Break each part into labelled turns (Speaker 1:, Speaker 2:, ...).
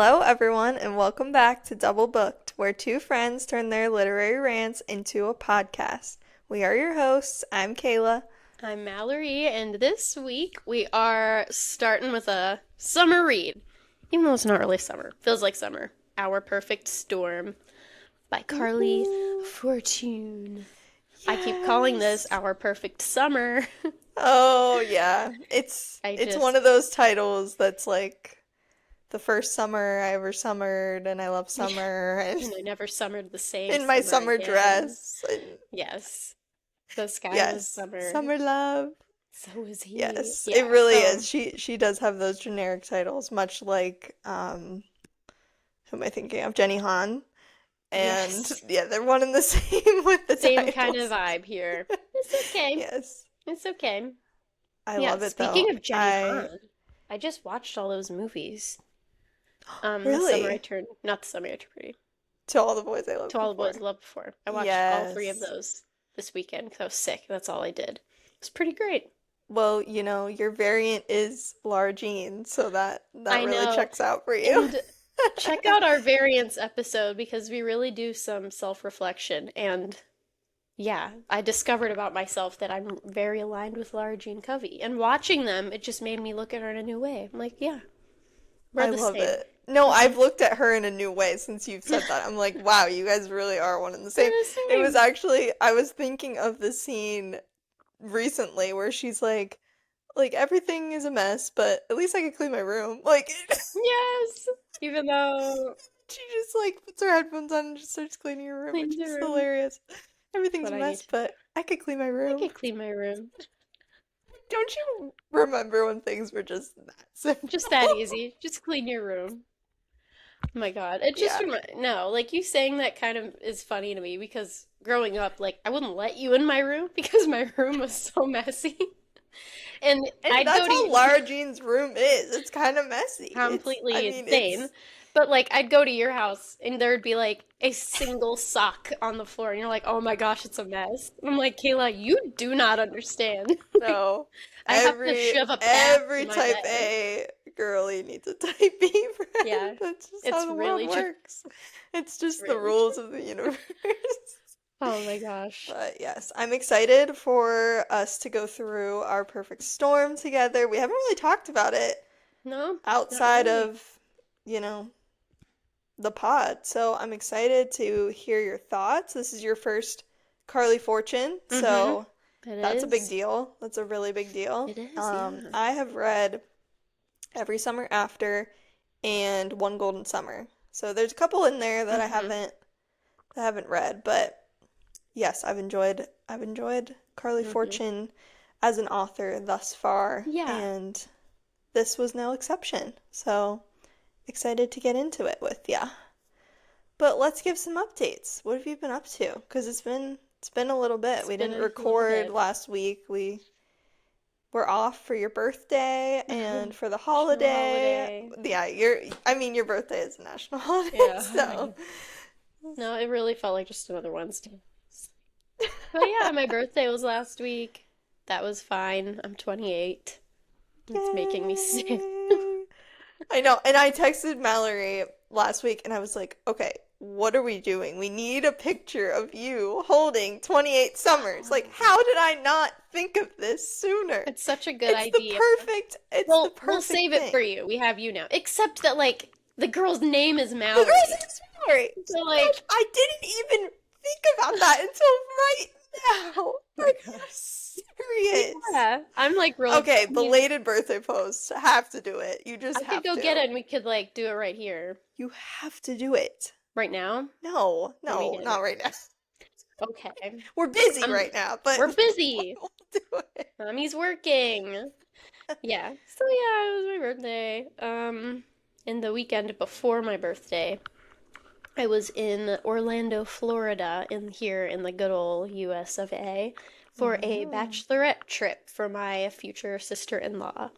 Speaker 1: Hello, everyone, and welcome back to Double Booked, where two friends turn their literary rants into a podcast. We are your hosts. I'm Kayla.
Speaker 2: I'm Mallory, and this week we are starting with a summer read. Even though it's not really summer, feels like summer. Our Perfect Storm by Carley
Speaker 1: Woohoo!
Speaker 2: Fortune. I keep calling this
Speaker 1: Yes.
Speaker 2: Our Perfect Summer.
Speaker 1: Oh, yeah. It's
Speaker 2: I
Speaker 1: it's one
Speaker 2: just,
Speaker 1: of those titles that's like the first summer I ever summered, and I love
Speaker 2: yeah,
Speaker 1: summer, and
Speaker 2: and I never summered the same
Speaker 1: in my
Speaker 2: summer
Speaker 1: summer
Speaker 2: again.
Speaker 1: dress, and
Speaker 2: Yes, the sky was
Speaker 1: yes,
Speaker 2: summer.
Speaker 1: summer love.
Speaker 2: So was he.
Speaker 1: Yes, it
Speaker 2: Yeah,
Speaker 1: really
Speaker 2: so,
Speaker 1: is. She does have those generic titles, much like who am I thinking of? Jenny Han. And
Speaker 2: yes,
Speaker 1: yeah, they're one and the same with the
Speaker 2: same kind of
Speaker 1: titles.
Speaker 2: vibe here. It's okay.
Speaker 1: Yes.
Speaker 2: It's okay.
Speaker 1: I
Speaker 2: Yeah,
Speaker 1: love it though.
Speaker 2: speaking of Jenny
Speaker 1: I
Speaker 2: Han, I just watched all those movies. The summer I
Speaker 1: really
Speaker 2: turned, not the summer I turned pretty.
Speaker 1: to all the boys I loved
Speaker 2: To all the boys
Speaker 1: before.
Speaker 2: I loved before. I watched all three of
Speaker 1: Yes.
Speaker 2: those this weekend because I was sick. That's all I did. It was pretty great.
Speaker 1: Well, your variant is Lara Jean, so that
Speaker 2: I
Speaker 1: really
Speaker 2: know.
Speaker 1: checks out for you.
Speaker 2: And check out our variants episode because we really do some self-reflection. And yeah, I discovered about myself that I'm very aligned with Lara Jean Covey. And watching them, it just made me look at her in a new way. I'm like, yeah, we're
Speaker 1: I
Speaker 2: the
Speaker 1: love
Speaker 2: same.
Speaker 1: it. No,
Speaker 2: hmm
Speaker 1: I've looked at her in a new way since you've said that. I'm like, wow, you guys really are one and the
Speaker 2: We're
Speaker 1: same.
Speaker 2: the
Speaker 1: It was
Speaker 2: same.
Speaker 1: actually, I was thinking of the scene recently where she's like everything is a mess, but at least I can clean my room. Like
Speaker 2: Yes. Even though
Speaker 1: she just like puts her headphones on and just starts cleaning her room,
Speaker 2: clean
Speaker 1: which
Speaker 2: the
Speaker 1: is
Speaker 2: room.
Speaker 1: hilarious.
Speaker 2: That's
Speaker 1: Everything's
Speaker 2: what
Speaker 1: a
Speaker 2: I need
Speaker 1: mess,
Speaker 2: to do.
Speaker 1: but I could clean my
Speaker 2: I
Speaker 1: room.
Speaker 2: can clean my room.
Speaker 1: Don't you remember when things were just that
Speaker 2: Just that
Speaker 1: simple?
Speaker 2: easy. Just clean your room. Oh my God. It just
Speaker 1: Yeah.
Speaker 2: no, like you saying that kind of is funny to me because growing up, like I wouldn't let you in my room because my room was so messy. And
Speaker 1: And
Speaker 2: I'd
Speaker 1: that's
Speaker 2: go to
Speaker 1: how Lara Jean's room is. It's kind of messy. I
Speaker 2: completely
Speaker 1: mean,
Speaker 2: insane.
Speaker 1: it's
Speaker 2: But like I'd go to your house and there'd be like a single sock on the floor and you're like, "Oh my gosh, it's a mess." And I'm like, "Kayla, you do not understand." Like
Speaker 1: no.
Speaker 2: I have to
Speaker 1: Every
Speaker 2: shove a bath
Speaker 1: every
Speaker 2: in my
Speaker 1: type
Speaker 2: bed.
Speaker 1: A girly needs a type B friend.
Speaker 2: Yeah.
Speaker 1: That's just how
Speaker 2: It's
Speaker 1: the world
Speaker 2: really true.
Speaker 1: works. It's
Speaker 2: It's
Speaker 1: just the
Speaker 2: really
Speaker 1: rules
Speaker 2: true.
Speaker 1: of the universe.
Speaker 2: Oh my gosh.
Speaker 1: But yes, I'm excited for us to go through our perfect storm together. We haven't really talked about it
Speaker 2: No, not
Speaker 1: outside
Speaker 2: really.
Speaker 1: of, you know, the pod. So I'm excited to hear your thoughts. This is your first Carly Fortune,
Speaker 2: Mm-hmm.
Speaker 1: so
Speaker 2: It
Speaker 1: that's a big
Speaker 2: is.
Speaker 1: deal. That's a really big deal.
Speaker 2: It is, yeah.
Speaker 1: I have read Every Summer After and One Golden Summer. So there's a couple in there that
Speaker 2: Mm-hmm.
Speaker 1: I haven't read, but yes, I've enjoyed Carly
Speaker 2: Mm-hmm.
Speaker 1: Fortune as an author thus far,
Speaker 2: Yeah.
Speaker 1: and this was no exception. So excited to get into it with ya. But let's give some updates. What have you been up to? Because it's been a little bit.
Speaker 2: It's
Speaker 1: We
Speaker 2: been
Speaker 1: didn't
Speaker 2: a little
Speaker 1: record
Speaker 2: bit.
Speaker 1: last week. We were off for your birthday and for the
Speaker 2: National
Speaker 1: holiday.
Speaker 2: holiday.
Speaker 1: Yeah, your birthday is a national holiday,
Speaker 2: Yeah.
Speaker 1: so
Speaker 2: No, it really felt like just another Wednesday. But yeah, my birthday was last week. That was fine. I'm 28. It's making me sick.
Speaker 1: yay. I know. And I texted Mallory last week and I was like, okay, what are we doing? We need a picture of you holding 28 summers. Like, how did I not think of this sooner?
Speaker 2: It's such a good
Speaker 1: It's the
Speaker 2: idea.
Speaker 1: it's the
Speaker 2: Well, we'll
Speaker 1: perfect
Speaker 2: save it
Speaker 1: thing.
Speaker 2: for you. We have you now. Except that, like, the girl's name is
Speaker 1: The girl's
Speaker 2: Mallory.
Speaker 1: name's Mallory.
Speaker 2: So,
Speaker 1: Gosh,
Speaker 2: like,
Speaker 1: I didn't even think about that until right now.
Speaker 2: oh
Speaker 1: Are
Speaker 2: my
Speaker 1: you
Speaker 2: gosh.
Speaker 1: serious?
Speaker 2: Yeah, I'm like real.
Speaker 1: Okay,
Speaker 2: I mean,
Speaker 1: belated birthday post. Have to do it. You just
Speaker 2: I could
Speaker 1: have
Speaker 2: go get it
Speaker 1: to.
Speaker 2: and we could like do it right here,
Speaker 1: You have to do it.
Speaker 2: right now.
Speaker 1: No,
Speaker 2: Let me
Speaker 1: no,
Speaker 2: get
Speaker 1: not
Speaker 2: it.
Speaker 1: right now.
Speaker 2: Okay.
Speaker 1: We're busy
Speaker 2: I'm.
Speaker 1: right now, but
Speaker 2: We're busy.
Speaker 1: we'll do it.
Speaker 2: Mommy's working. Yeah. So yeah, it was my birthday. In the weekend before my birthday, I was in Orlando, Florida, in here in the good old US of A, for a
Speaker 1: Oh.
Speaker 2: bachelorette trip for my future sister-in-law.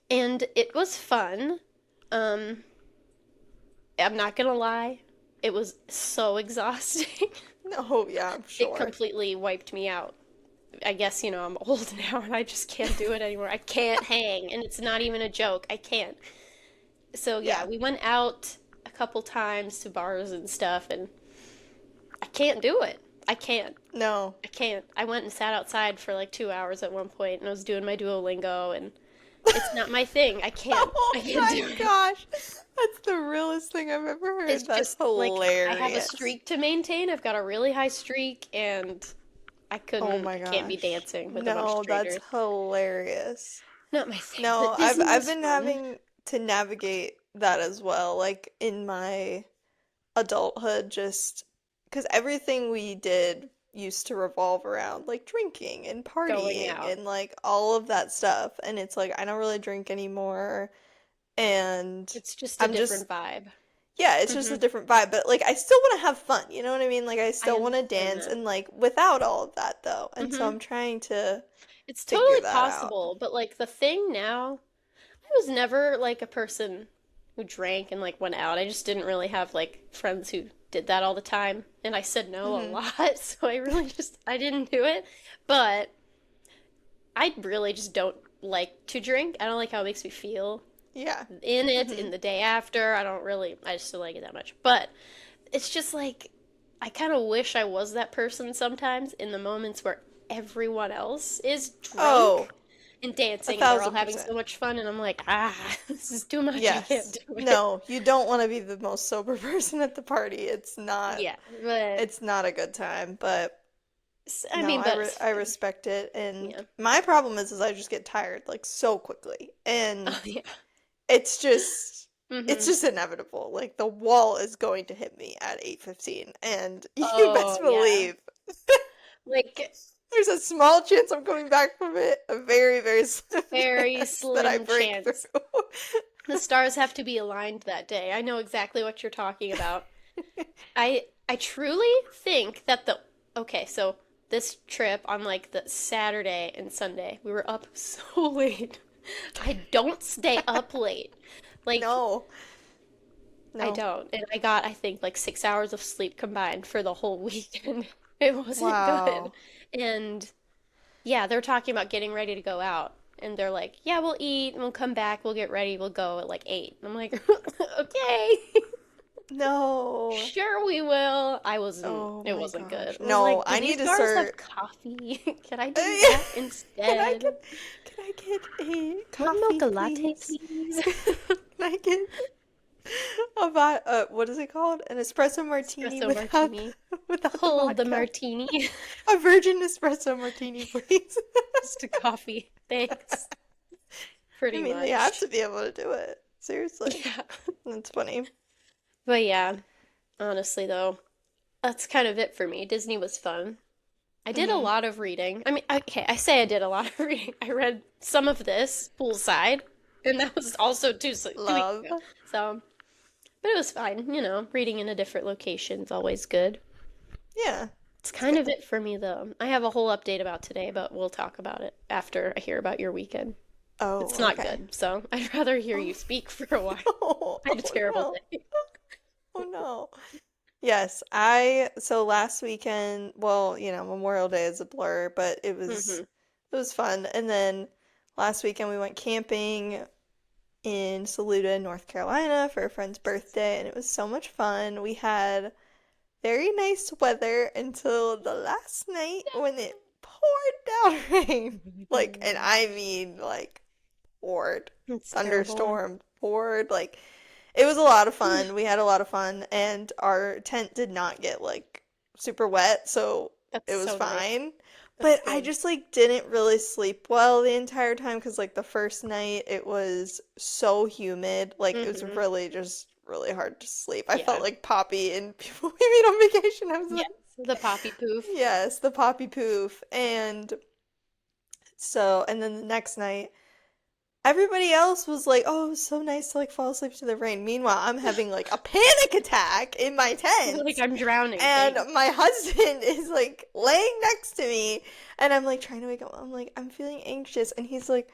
Speaker 2: And it was fun. Um, I'm not gonna lie, it was so exhausting.
Speaker 1: No, yeah, I'm
Speaker 2: It
Speaker 1: sure.
Speaker 2: completely wiped me out. I guess, I'm old now and I just can't do it anymore. I can't hang, and it's not even a joke. I can't. So yeah,
Speaker 1: Yeah.
Speaker 2: we went out a couple times to bars and stuff, and I can't do it. I can't.
Speaker 1: No.
Speaker 2: I can't. I went and sat outside for like 2 hours at one point, and I was doing my Duolingo, and it's not my thing. I can't.
Speaker 1: Oh
Speaker 2: I can't
Speaker 1: my
Speaker 2: do it.
Speaker 1: gosh. That's the realest thing I've ever
Speaker 2: It's
Speaker 1: heard. That's
Speaker 2: just like I have a
Speaker 1: hilarious.
Speaker 2: streak to maintain. I've got a really high streak, and
Speaker 1: Oh my
Speaker 2: I can't be
Speaker 1: gosh.
Speaker 2: dancing with a bunch of
Speaker 1: No, that's
Speaker 2: strangers.
Speaker 1: hilarious.
Speaker 2: Not my thing.
Speaker 1: No,
Speaker 2: But
Speaker 1: I've
Speaker 2: Disney
Speaker 1: I've
Speaker 2: was
Speaker 1: been
Speaker 2: fun.
Speaker 1: having to navigate that as well, like in my adulthood, just because everything we did used to revolve around like drinking and
Speaker 2: Going
Speaker 1: partying
Speaker 2: out.
Speaker 1: and like all of that stuff. And it's like I don't really drink anymore. And
Speaker 2: It's just a
Speaker 1: I'm
Speaker 2: different
Speaker 1: just,
Speaker 2: vibe.
Speaker 1: yeah, it's just
Speaker 2: Hmm.
Speaker 1: a different vibe. But like I still want to have fun, you know what I mean? Like I
Speaker 2: I
Speaker 1: still want to
Speaker 2: understand
Speaker 1: dance
Speaker 2: that.
Speaker 1: and like without all of that though. And so
Speaker 2: Hmm.
Speaker 1: I'm trying to
Speaker 2: It's
Speaker 1: figure
Speaker 2: totally
Speaker 1: that out.
Speaker 2: possible, but like the thing now, I was never like a person who drank and like went out. I just didn't really have like friends who did that all the time, and I said no a
Speaker 1: Hmm.
Speaker 2: lot, so I really just I didn't do it. But I really just don't like to drink. I don't like how it makes me feel
Speaker 1: Yeah.
Speaker 2: in it,
Speaker 1: Hmm.
Speaker 2: in the day after. I just don't like it that much. But it's just like I kind of wish I was that person sometimes in the moments where everyone else is
Speaker 1: Oh,
Speaker 2: drunk and
Speaker 1: a
Speaker 2: dancing and they're all
Speaker 1: thousand
Speaker 2: having so
Speaker 1: percent.
Speaker 2: much fun and I'm like, ah, this is too much. I can't
Speaker 1: Yes.
Speaker 2: do it.
Speaker 1: No, you don't want to be the most sober person at the party.
Speaker 2: Yeah, but
Speaker 1: It's not a good time, but
Speaker 2: I
Speaker 1: no,
Speaker 2: mean, but it's
Speaker 1: I
Speaker 2: fun.
Speaker 1: respect it. And
Speaker 2: Yeah.
Speaker 1: my problem is I just get tired like so quickly.
Speaker 2: Oh,
Speaker 1: And
Speaker 2: yeah.
Speaker 1: it's just it's
Speaker 2: Hmm.
Speaker 1: just inevitable. Like the wall is going to hit me at 8:15 and you
Speaker 2: Oh,
Speaker 1: best
Speaker 2: yeah.
Speaker 1: believe
Speaker 2: Like
Speaker 1: there's a small chance I'm coming back from it, a very, very slim
Speaker 2: very
Speaker 1: chance that I
Speaker 2: slim
Speaker 1: break through.
Speaker 2: chance. The stars have to be aligned that day. I know exactly what you're talking about. I truly think that the okay, so this trip on like the Saturday and Sunday, we were up so late. I don't stay up late. Like
Speaker 1: No,
Speaker 2: I
Speaker 1: no.
Speaker 2: don't. And I got I think like 6 hours of sleep combined for the whole weekend. It wasn't good.
Speaker 1: Wow.
Speaker 2: And yeah, they're talking about getting ready to go out. And they're like, "Yeah, we'll eat and we'll come back, we'll get ready, we'll go at like 8." And I'm like, "Okay."
Speaker 1: No.
Speaker 2: Sure we will.
Speaker 1: Oh
Speaker 2: It
Speaker 1: my
Speaker 2: wasn't good.
Speaker 1: gosh.
Speaker 2: I was
Speaker 1: No,
Speaker 2: like, do
Speaker 1: I
Speaker 2: these
Speaker 1: need to
Speaker 2: bars have
Speaker 1: start.
Speaker 2: coffee? Can I do that
Speaker 1: Can I
Speaker 2: instead?
Speaker 1: get can I get a
Speaker 2: One
Speaker 1: coffee,
Speaker 2: mocha latte,
Speaker 1: please?
Speaker 2: please.
Speaker 1: Can I get what is it called? An espresso martini
Speaker 2: Espresso martini.
Speaker 1: without the
Speaker 2: Hold the
Speaker 1: vodka?
Speaker 2: martini.
Speaker 1: A virgin espresso martini, please.
Speaker 2: Just a coffee. Thanks.
Speaker 1: I
Speaker 2: Pretty
Speaker 1: mean, they have
Speaker 2: much.
Speaker 1: to be able to do it. Seriously.
Speaker 2: Yeah.
Speaker 1: That's funny.
Speaker 2: But yeah, honestly though, that's kind of it for me. Disney was fun. I did a
Speaker 1: Hmm.
Speaker 2: lot of reading. I mean, okay, I say I did a lot of reading. I read some of this poolside, and that was also 2 weeks
Speaker 1: Love.
Speaker 2: ago. So, but it was fine. Reading in a different location is always good.
Speaker 1: Yeah,
Speaker 2: It's
Speaker 1: it's
Speaker 2: kind of
Speaker 1: good.
Speaker 2: it for me, though. I have a whole update about today, but we'll talk about it after I hear about your weekend.
Speaker 1: Oh,
Speaker 2: It's not
Speaker 1: okay.
Speaker 2: good, so I'd rather hear
Speaker 1: Oh
Speaker 2: you speak for a while.
Speaker 1: no.
Speaker 2: I had a
Speaker 1: Oh
Speaker 2: terrible
Speaker 1: no.
Speaker 2: day.
Speaker 1: Oh no. Yes, so last weekend, well, Memorial Day is a blur, but
Speaker 2: Hmm.
Speaker 1: it was fun. And then last weekend we went camping in Saluda, North Carolina for a friend's birthday, and it was so much fun. We had very nice weather until the last night when it poured down rain. Like, and I mean like poured,
Speaker 2: It's terrible.
Speaker 1: thunderstorm poured, like it was a lot of fun. We had a lot of fun, and our tent did not get like super wet, so
Speaker 2: That's
Speaker 1: it was
Speaker 2: so nice.
Speaker 1: fine.
Speaker 2: That's
Speaker 1: But I
Speaker 2: good.
Speaker 1: just like didn't really sleep well the entire time because like the first night it was so humid, like it was
Speaker 2: Hmm.
Speaker 1: really just really hard to sleep. I felt
Speaker 2: Yeah.
Speaker 1: like Poppy and people we meet on vacation. I was
Speaker 2: Yes.
Speaker 1: like,
Speaker 2: The poppy poof.
Speaker 1: yes, the Poppy poof. And then the next night everybody else was like, "Oh, it was so nice to like fall asleep to the rain." Meanwhile, I'm having like a panic attack in my
Speaker 2: You're like,
Speaker 1: tent,
Speaker 2: I'm drowning,
Speaker 1: and
Speaker 2: thanks.
Speaker 1: my husband is like laying next to me, and I'm like trying to wake up. I'm like, I'm feeling anxious, and he's like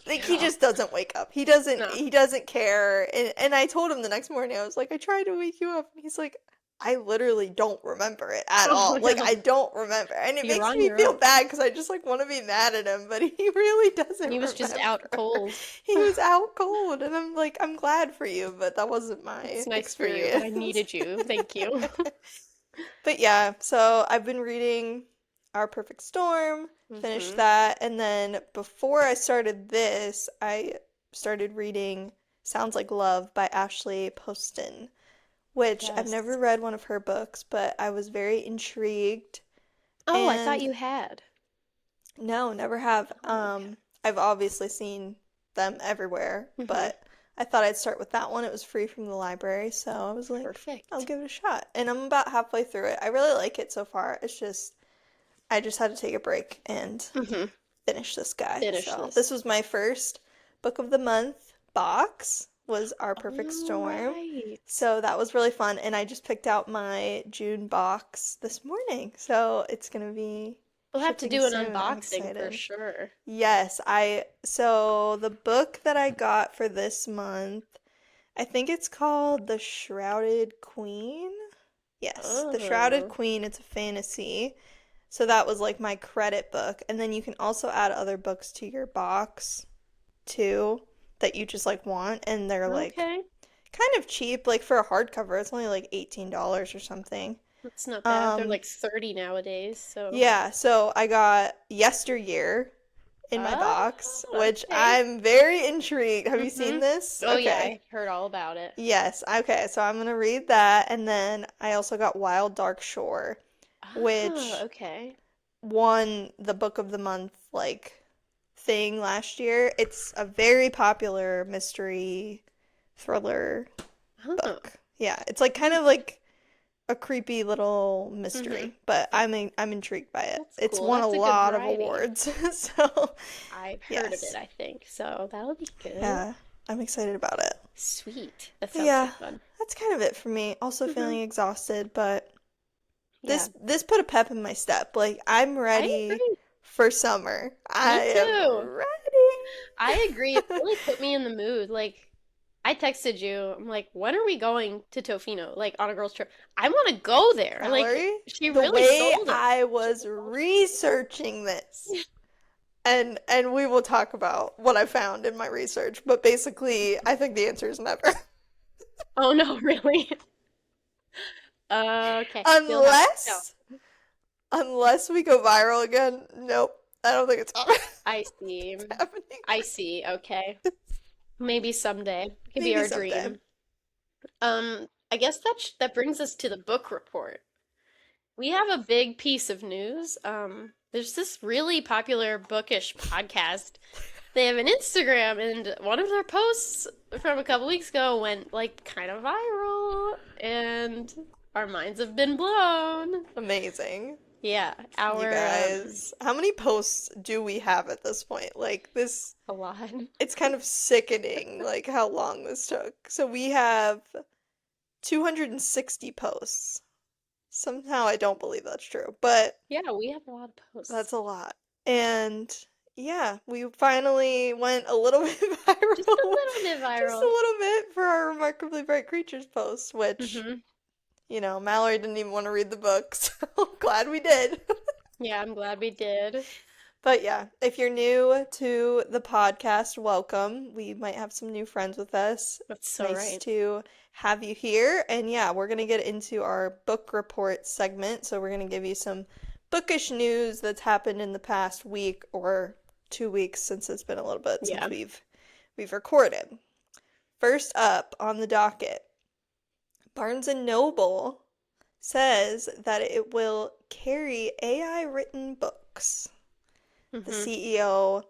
Speaker 1: he
Speaker 2: Yeah.
Speaker 1: just doesn't wake up.
Speaker 2: No.
Speaker 1: He doesn't care. And I told him the next morning, I was like, I tried to wake you up, and he's like, I literally don't remember it at
Speaker 2: Oh
Speaker 1: all. Like, I
Speaker 2: no.
Speaker 1: don't remember. And it
Speaker 2: You're
Speaker 1: makes
Speaker 2: on
Speaker 1: me
Speaker 2: your
Speaker 1: feel
Speaker 2: own.
Speaker 1: bad because I just like want to be mad at him, but he really doesn't
Speaker 2: He was just out
Speaker 1: remember.
Speaker 2: cold.
Speaker 1: He was out cold, and I'm like, I'm glad for you, but that wasn't
Speaker 2: It's
Speaker 1: my
Speaker 2: nice for you, but I
Speaker 1: experience.
Speaker 2: needed you. Thank you.
Speaker 1: But yeah, so I've been reading Our Perfect Storm, finished
Speaker 2: Hmm.
Speaker 1: that, and then before I started this, I started reading Sounds Like Love by Ashley Poston, which I've
Speaker 2: Yes.
Speaker 1: never read one of her books, but I was very intrigued.
Speaker 2: Oh, I thought
Speaker 1: And
Speaker 2: you had.
Speaker 1: no, never have.
Speaker 2: Oh, okay.
Speaker 1: I've obviously seen them everywhere,
Speaker 2: Hmm.
Speaker 1: but I thought I'd start with that one. It was free from the library, so I was like, I'll
Speaker 2: Perfect.
Speaker 1: give it a shot. And I'm about halfway through it. I really like it so far. It's just I just had to take a break and
Speaker 2: Hmm.
Speaker 1: finish this guy.
Speaker 2: Finish
Speaker 1: So
Speaker 2: this.
Speaker 1: this was my first book of the month box was Our Perfect
Speaker 2: All
Speaker 1: Storm.
Speaker 2: right.
Speaker 1: So that was really fun and I just picked out my June box this morning. So it's gonna be
Speaker 2: We'll have to
Speaker 1: shipping
Speaker 2: do an
Speaker 1: soon. I'm
Speaker 2: unboxing for
Speaker 1: excited.
Speaker 2: sure.
Speaker 1: Yes, I so the book that I got for this month, I think it's called The Shrouded Queen. Yes, The Shrouded
Speaker 2: Oh,
Speaker 1: Queen. It's a fantasy. So that was like my credit book. And then you can also add other books to your box too that you just like want. And they're like
Speaker 2: okay.
Speaker 1: kind of cheap. Like for a hardcover, it's only like $18 or something.
Speaker 2: That's not bad. They're
Speaker 1: Um,
Speaker 2: like 30 nowadays, so.
Speaker 1: yeah, so I got Yesteryear in my
Speaker 2: Oh,
Speaker 1: box, which
Speaker 2: okay.
Speaker 1: I'm very intrigued. Have you seen
Speaker 2: Hmm.
Speaker 1: this?
Speaker 2: Oh yeah,
Speaker 1: Okay.
Speaker 2: I heard all about it.
Speaker 1: Yes. Okay, so I'm gonna read that. And then I also got Wild Dark Shore,
Speaker 2: Oh,
Speaker 1: which
Speaker 2: okay.
Speaker 1: won the book of the month like thing last year. It's a very popular mystery thriller
Speaker 2: Oh,
Speaker 1: book. Yeah, it's like kind of like a creepy little
Speaker 2: mm-hmm.
Speaker 1: mystery, but I'm intrigued by it.
Speaker 2: That's
Speaker 1: It's
Speaker 2: cool.
Speaker 1: won a
Speaker 2: That's a good
Speaker 1: lot of
Speaker 2: variety.
Speaker 1: awards. So,
Speaker 2: I've heard of it,
Speaker 1: yes.
Speaker 2: I think, so that'll be good.
Speaker 1: Yeah, I'm excited about it.
Speaker 2: Sweet. That
Speaker 1: But
Speaker 2: sounds
Speaker 1: yeah,
Speaker 2: like fun.
Speaker 1: that's kind of it for me. Also
Speaker 2: Hmm.
Speaker 1: feeling exhausted, but
Speaker 2: Yeah,
Speaker 1: this put a pep in my step. Like I'm
Speaker 2: I
Speaker 1: ready
Speaker 2: agree.
Speaker 1: for summer. I
Speaker 2: Me
Speaker 1: am
Speaker 2: too.
Speaker 1: ready.
Speaker 2: I agree. It really put me in the mood. Like, I texted you. I'm like, when are we going to Tofino? Like, on a girls' trip. I want to go there. Like,
Speaker 1: Mallory,
Speaker 2: she
Speaker 1: the
Speaker 2: really
Speaker 1: way
Speaker 2: sold it.
Speaker 1: I
Speaker 2: She
Speaker 1: was
Speaker 2: really sold it.
Speaker 1: researching this, and we will talk about what I found in my research, but basically, I think the answer is never.
Speaker 2: Oh no, really? Okay, you'll have to tell.
Speaker 1: Unless unless we go viral again. Nope. I don't think it's
Speaker 2: I see.
Speaker 1: happening.
Speaker 2: I see. Okay. Maybe someday. It could be
Speaker 1: Maybe
Speaker 2: our
Speaker 1: someday.
Speaker 2: dream. I guess that brings us to the book report. We have a big piece of news. There's this really popular bookish podcast. They have an Instagram, and one of their posts from a couple weeks ago went like kind of viral, and our minds have been blown.
Speaker 1: Amazing.
Speaker 2: Yeah,
Speaker 1: You
Speaker 2: our
Speaker 1: guys, how many posts do we have at this point? Like this,
Speaker 2: a lot.
Speaker 1: it's kind of sickening, like how long this took. So we have 260 posts. Somehow I don't believe that's true, but
Speaker 2: Yeah, we have a lot of posts.
Speaker 1: that's a lot. And yeah, we finally went a little bit
Speaker 2: Just a
Speaker 1: viral.
Speaker 2: little bit
Speaker 1: Just a
Speaker 2: viral.
Speaker 1: little bit for our Remarkably Bright Creatures post, which,
Speaker 2: Hmm.
Speaker 1: Mallory didn't even want to read the book, so glad we did.
Speaker 2: Yeah, I'm glad we did.
Speaker 1: But yeah, if you're new to the podcast, welcome. We might have some new friends with us.
Speaker 2: That's
Speaker 1: It's
Speaker 2: so
Speaker 1: nice
Speaker 2: right.
Speaker 1: to have you here. And yeah, we're going to get into our book report segment. So we're going to give you some bookish news that's happened in the past week or 2 weeks since it's been a little bit since
Speaker 2: Yeah.
Speaker 1: we've recorded. First up on the docket, Barnes and Noble says that it will carry AI written books. The
Speaker 2: Hmm.
Speaker 1: CEO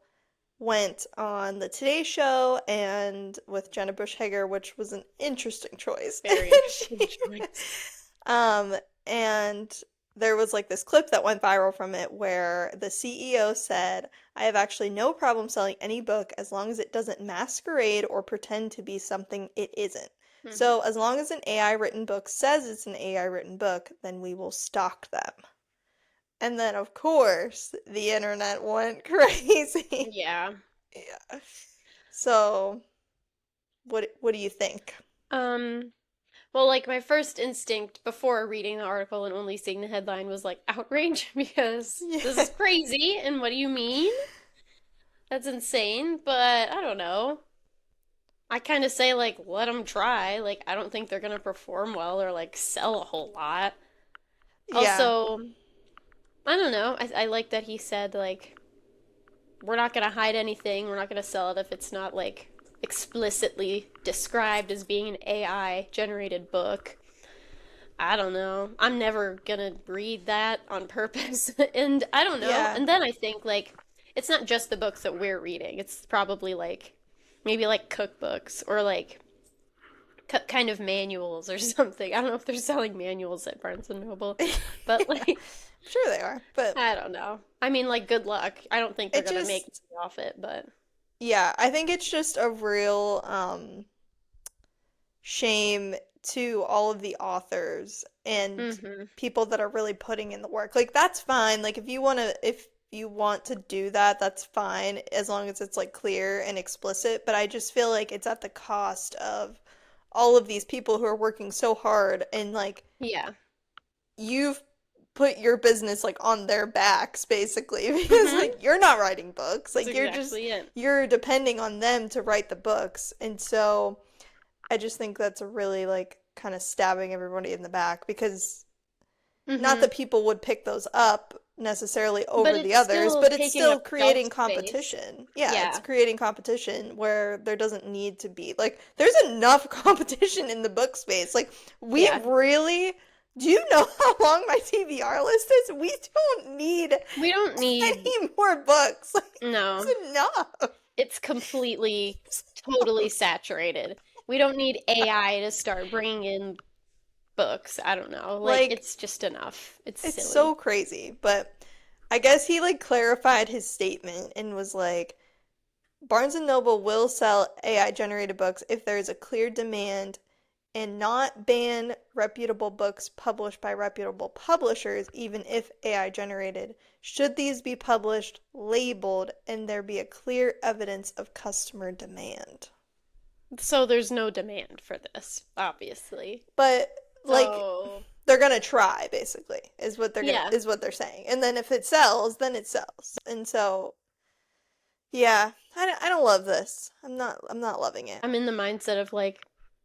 Speaker 1: went on the Today Show and with Jenna Bush Hager, which was an interesting choice.
Speaker 2: Very interesting choice.
Speaker 1: Um, and there was like this clip that went viral from it where the CEO said, I have actually no problem selling any book as long as it doesn't masquerade or pretend to be something it isn't. So,
Speaker 2: Hmm.
Speaker 1: as long as an AI written book says it's an AI written book, then we will stock them. And then, of course, the internet went crazy.
Speaker 2: Yeah.
Speaker 1: Yeah. So, what do you think?
Speaker 2: Um, Well, like my first instinct before reading the article and only seeing the headline was like outrage because this
Speaker 1: Yeah.
Speaker 2: is crazy and what do you mean? That's insane, but I don't know. I kind of say like let them try. Like I don't think they're gonna perform well or like sell a whole lot.
Speaker 1: Yeah.
Speaker 2: Also, I don't know. I like that he said like we're not gonna hide anything. We're not gonna sell it if it's not like explicitly described as being an AI generated book. I don't know. I'm never gonna read that on purpose. And I don't know.
Speaker 1: Yeah.
Speaker 2: And then I think like it's not just the books that we're reading. It's probably like maybe like cookbooks or like kind of manuals or something. I don't know if they're selling manuals at Barnes and Noble, but
Speaker 1: Yeah.
Speaker 2: like
Speaker 1: I'm sure they are, but
Speaker 2: I don't know. I mean like good luck. I don't think they're
Speaker 1: it
Speaker 2: gonna make
Speaker 1: just
Speaker 2: money off it, but
Speaker 1: yeah, I think it's just a real shame to all of the authors and
Speaker 2: mhm.
Speaker 1: people that are really putting in the work. Like that's fine. Like if you want to do that, that's fine as long as it's like clear and explicit, but I just feel like it's at the cost of all of these people who are working so hard and like
Speaker 2: Yeah.
Speaker 1: you've put your business like on their backs basically because
Speaker 2: Mhm.
Speaker 1: like you're not writing books.
Speaker 2: That's
Speaker 1: Like you're just
Speaker 2: exactly it.
Speaker 1: you're depending on them to write the books. And so I just think that's a really like kind of stabbing everybody in the back because not
Speaker 2: Mhm.
Speaker 1: that people would pick those up necessarily
Speaker 2: But
Speaker 1: over the
Speaker 2: it's
Speaker 1: others,
Speaker 2: still
Speaker 1: but it's
Speaker 2: taking
Speaker 1: still
Speaker 2: up shelf
Speaker 1: creating
Speaker 2: space.
Speaker 1: competition. Yeah, it's
Speaker 2: Yeah.
Speaker 1: creating competition where there doesn't need to be. Like, there's enough competition in the book space. Like, we
Speaker 2: Yeah.
Speaker 1: really, do you know how long my TBR list is? We don't need
Speaker 2: We don't need
Speaker 1: any more books. Like,
Speaker 2: no.
Speaker 1: it's enough.
Speaker 2: It's completely totally saturated. We don't need AI to start bringing in books. I don't know. Like
Speaker 1: Like,
Speaker 2: it's just enough. It's
Speaker 1: it's
Speaker 2: silly.
Speaker 1: so crazy. But I guess he like clarified his statement and was like, Barnes& and Noble will sell AI generated books if there is a clear demand and not ban reputable books published by reputable publishers, even if AI generated, should these be published labeled and there be a clear evidence of customer demand.
Speaker 2: So there's no demand for this, obviously.
Speaker 1: But like
Speaker 2: So,
Speaker 1: they're gonna try basically
Speaker 2: yeah.
Speaker 1: is what they're saying. And then if it sells, then it sells. And so yeah, I don't love this. I'm not loving it.
Speaker 2: I'm in the mindset of like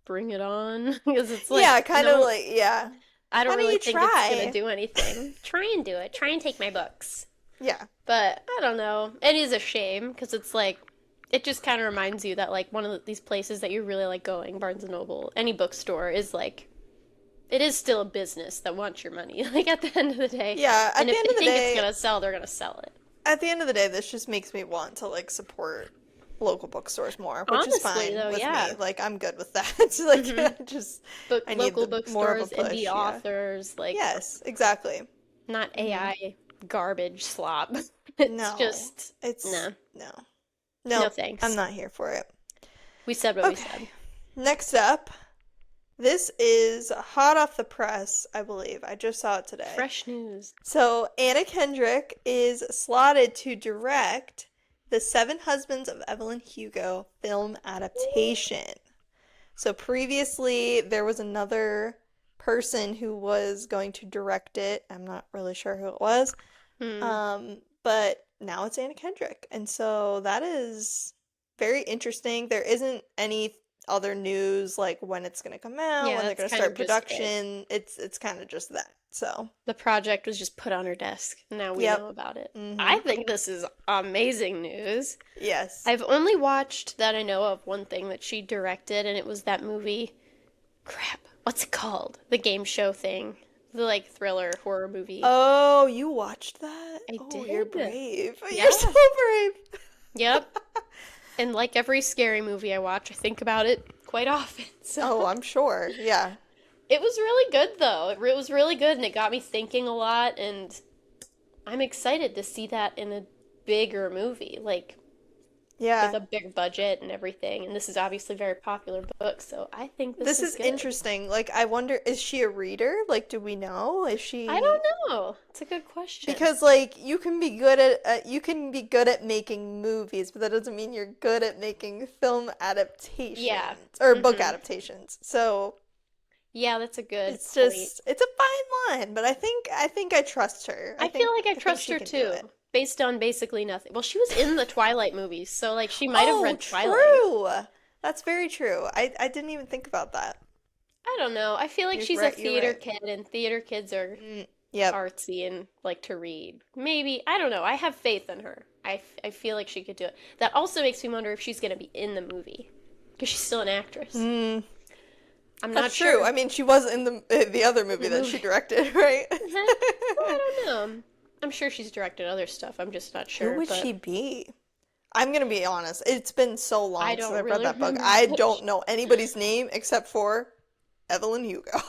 Speaker 2: bring it on because it's
Speaker 1: Yeah,
Speaker 2: like
Speaker 1: kind of
Speaker 2: no,
Speaker 1: like yeah.
Speaker 2: I don't
Speaker 1: Why don't
Speaker 2: really
Speaker 1: you
Speaker 2: think it's gonna
Speaker 1: try?
Speaker 2: do anything. Try and do it. Try and take my books.
Speaker 1: Yeah.
Speaker 2: But I don't know. It is a shame because it's like it just kind of reminds you that like one of these places that you really like going, Barnes and Noble, any bookstore is like it is still a business that wants your money. Like at the end of the day,
Speaker 1: Yeah,
Speaker 2: and
Speaker 1: at the
Speaker 2: if
Speaker 1: end
Speaker 2: they
Speaker 1: of the
Speaker 2: think it's
Speaker 1: day,
Speaker 2: gonna sell, they're gonna sell it.
Speaker 1: at the end of the day, this just makes me want to like support local bookstores more, which is
Speaker 2: Honestly,
Speaker 1: fine
Speaker 2: though,
Speaker 1: with me.
Speaker 2: yeah.
Speaker 1: Like I'm good with that. It's like
Speaker 2: Mm-hmm.
Speaker 1: just
Speaker 2: Book
Speaker 1: I need
Speaker 2: local
Speaker 1: the more of a
Speaker 2: bookstores, indie
Speaker 1: push, yeah.
Speaker 2: authors, like
Speaker 1: Yes, exactly.
Speaker 2: not
Speaker 1: Hmm.
Speaker 2: AI garbage slop. It's
Speaker 1: No.
Speaker 2: just
Speaker 1: It's
Speaker 2: no,
Speaker 1: no.
Speaker 2: no
Speaker 1: Nope, I'm
Speaker 2: thanks.
Speaker 1: not here for it.
Speaker 2: We said what we said.
Speaker 1: Okay. Next up, this is hot off the press, I believe. I just saw it today.
Speaker 2: Fresh news.
Speaker 1: So, Anna Kendrick is slotted to direct the Seven Husbands of Evelyn Hugo film adaptation. So, previously, there was another person who was going to direct it. I'm not really sure who it was.
Speaker 2: Hmm.
Speaker 1: But now it's Anna Kendrick. And so that is very interesting. There isn't any other news like when it's going to come out,
Speaker 2: Yeah,
Speaker 1: when they're
Speaker 2: that's
Speaker 1: going to
Speaker 2: kind
Speaker 1: start
Speaker 2: of just it.
Speaker 1: production. It's kind of just that. So,
Speaker 2: The project was just put on her desk. Now we
Speaker 1: yep.
Speaker 2: know about it. I
Speaker 1: Mhm.
Speaker 2: think this is amazing news.
Speaker 1: Yes.
Speaker 2: I've only watched that I know of one thing that she directed, and it was that movie. Crap. What's it called? The game show thing. The like thriller horror movie.
Speaker 1: Oh, you watched that?
Speaker 2: I
Speaker 1: Oh, you're
Speaker 2: did.
Speaker 1: brave. You're so
Speaker 2: Yeah.
Speaker 1: brave.
Speaker 2: Yep. And like every scary movie I watch, I think about it quite often. So
Speaker 1: Oh, I'm sure. Yeah.
Speaker 2: it was really good though. It was really good and it got me thinking a lot and I'm excited to see that in a bigger movie, like with
Speaker 1: Yeah.
Speaker 2: a big budget and everything. And this is obviously a very popular book, so I think this
Speaker 1: This
Speaker 2: is
Speaker 1: is
Speaker 2: good.
Speaker 1: interesting. Like, I wonder, is she a reader? Like, do we know? Is
Speaker 2: I
Speaker 1: she
Speaker 2: don't know. It's a good question.
Speaker 1: because like you can be good at making movies, but that doesn't mean you're good at making film
Speaker 2: Yeah.
Speaker 1: adaptations or book
Speaker 2: Mm-hmm.
Speaker 1: adaptations. So,
Speaker 2: Yeah, that's a good
Speaker 1: It's
Speaker 2: point.
Speaker 1: just it's a fine line, but I think I trust her.
Speaker 2: I feel like I
Speaker 1: I think
Speaker 2: trust
Speaker 1: she
Speaker 2: her
Speaker 1: can do it.
Speaker 2: too, based on basically nothing. Well, she was in the Twilight movies, so like she might have
Speaker 1: Oh,
Speaker 2: read Twilight.
Speaker 1: true. That's very true. I didn't even think about that.
Speaker 2: I don't know. I feel like
Speaker 1: You're
Speaker 2: she's a
Speaker 1: right. You're
Speaker 2: theater
Speaker 1: right.
Speaker 2: kid, and theater kids are
Speaker 1: Yep.
Speaker 2: artsy and like to read. Maybe, I don't know. I have faith in her. I feel like she could do it. That also makes me wonder if she's going to be in the movie because she's still an actress.
Speaker 1: Mm,
Speaker 2: I'm not
Speaker 1: that's true.
Speaker 2: sure.
Speaker 1: I mean, she was in the other
Speaker 2: In
Speaker 1: movie
Speaker 2: the
Speaker 1: that she
Speaker 2: movie.
Speaker 1: directed, right?
Speaker 2: Well, I don't know. I'm sure she's directed other stuff. I'm just not
Speaker 1: Who
Speaker 2: sure,
Speaker 1: would
Speaker 2: but
Speaker 1: she be? I'm gonna be honest. It's been so
Speaker 2: I
Speaker 1: long since
Speaker 2: don't
Speaker 1: I've read
Speaker 2: really
Speaker 1: that book.
Speaker 2: remember
Speaker 1: I
Speaker 2: much.
Speaker 1: don't know anybody's name except for Evelyn Hugo.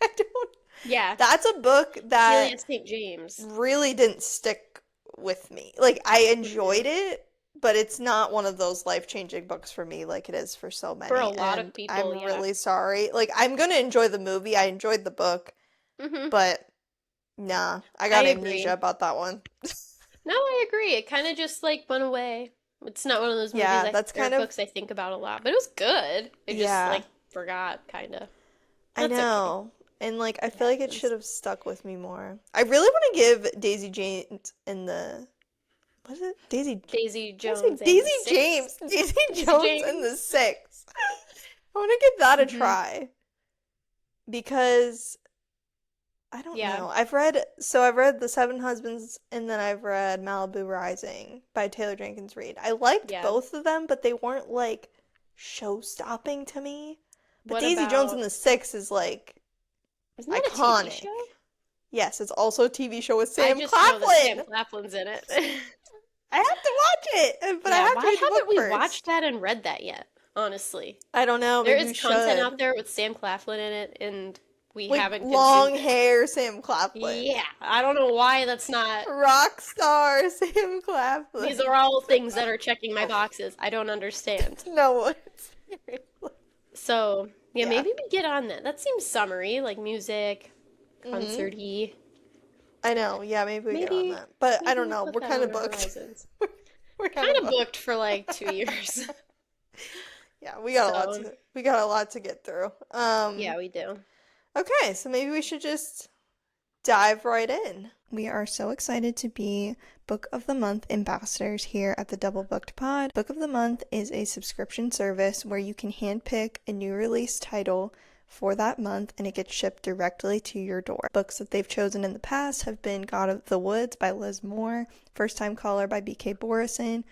Speaker 1: I don't.
Speaker 2: Yeah,
Speaker 1: That's a book that
Speaker 2: Celia St. James.
Speaker 1: really didn't stick with me. Like I
Speaker 2: Hmm.
Speaker 1: enjoyed it, but it's not one of those life-changing books for me like it is for so
Speaker 2: For a
Speaker 1: many.
Speaker 2: lot of
Speaker 1: And
Speaker 2: people,
Speaker 1: I'm
Speaker 2: yeah.
Speaker 1: really sorry. Like I'm gonna enjoy the movie. I enjoyed the book,
Speaker 2: Hmm.
Speaker 1: but nah, I
Speaker 2: I
Speaker 1: got amnesia
Speaker 2: agree.
Speaker 1: about that one.
Speaker 2: No, I agree. It kind of just like went away. It's not one of those movies
Speaker 1: Yeah, that's
Speaker 2: or
Speaker 1: kind of
Speaker 2: books I think about a lot, but it was good. I just
Speaker 1: yeah.
Speaker 2: like forgot kind of.
Speaker 1: I
Speaker 2: That's okay.
Speaker 1: know. And like I
Speaker 2: It
Speaker 1: feel like it should
Speaker 2: happens.
Speaker 1: have stuck with me more. I really want to give Daisy Jane in the what is it?
Speaker 2: Daisy
Speaker 1: Did I say
Speaker 2: Jones and the
Speaker 1: Daisy
Speaker 2: Six.
Speaker 1: James. Daisy
Speaker 2: Daisy
Speaker 1: Jones in the
Speaker 2: James.
Speaker 1: Six. I want to give that a
Speaker 2: Hmm.
Speaker 1: try because I don't
Speaker 2: Yeah.
Speaker 1: know. I've read The Seven Husbands and then I've read Malibu Rising by Taylor Jenkins Reid. I liked
Speaker 2: Yeah.
Speaker 1: both of them, but they weren't like show-stopping to me. But
Speaker 2: What
Speaker 1: Daisy Jones in
Speaker 2: about,
Speaker 1: the Six is like
Speaker 2: isn't that a TV
Speaker 1: iconic.
Speaker 2: show?
Speaker 1: Yes, it's also a TV show with
Speaker 2: I
Speaker 1: Sam
Speaker 2: just know that Sam
Speaker 1: Claflin.
Speaker 2: Claflin's in it.
Speaker 1: I have to watch it, but I
Speaker 2: Yeah,
Speaker 1: have to
Speaker 2: why
Speaker 1: read the
Speaker 2: haven't
Speaker 1: book
Speaker 2: we watched
Speaker 1: first.
Speaker 2: that and read that yet? Honestly.
Speaker 1: I don't know,
Speaker 2: There
Speaker 1: maybe
Speaker 2: is
Speaker 1: we
Speaker 2: content out
Speaker 1: should.
Speaker 2: there with Sam Claflin in it, and we
Speaker 1: Like
Speaker 2: haven't
Speaker 1: long
Speaker 2: consumed it.
Speaker 1: hair Sam Claflin.
Speaker 2: Yeah, I don't know why that's not.
Speaker 1: Rock star Sam
Speaker 2: These
Speaker 1: Claflin.
Speaker 2: are all things that are checking my boxes. I don't understand.
Speaker 1: No, seriously.
Speaker 2: So, yeah,
Speaker 1: Yeah.
Speaker 2: maybe we get on that. That seems summery, like music,
Speaker 1: Hmm.
Speaker 2: concert-y.
Speaker 1: I know. Yeah, maybe we get on
Speaker 2: Maybe,
Speaker 1: that. But I
Speaker 2: maybe
Speaker 1: don't
Speaker 2: we'll
Speaker 1: know.
Speaker 2: put
Speaker 1: We're
Speaker 2: that
Speaker 1: kind
Speaker 2: on
Speaker 1: of
Speaker 2: our
Speaker 1: booked.
Speaker 2: horizons.
Speaker 1: We're kind
Speaker 2: Kind
Speaker 1: of
Speaker 2: of booked
Speaker 1: booked.
Speaker 2: for like 2 years.
Speaker 1: Yeah,
Speaker 2: So,
Speaker 1: we got a lot to get through.
Speaker 2: yeah, we do.
Speaker 1: Okay, so maybe we should just dive right in. We are so excited to be Book of the Month ambassadors here at the Double Booked Pod. Book of the Month is a subscription service where you can handpick a new release title for that month and it gets shipped directly to your door. Books that they've chosen in the past have been God of the Woods by Liz Moore, First Time Caller by B.K. Borison,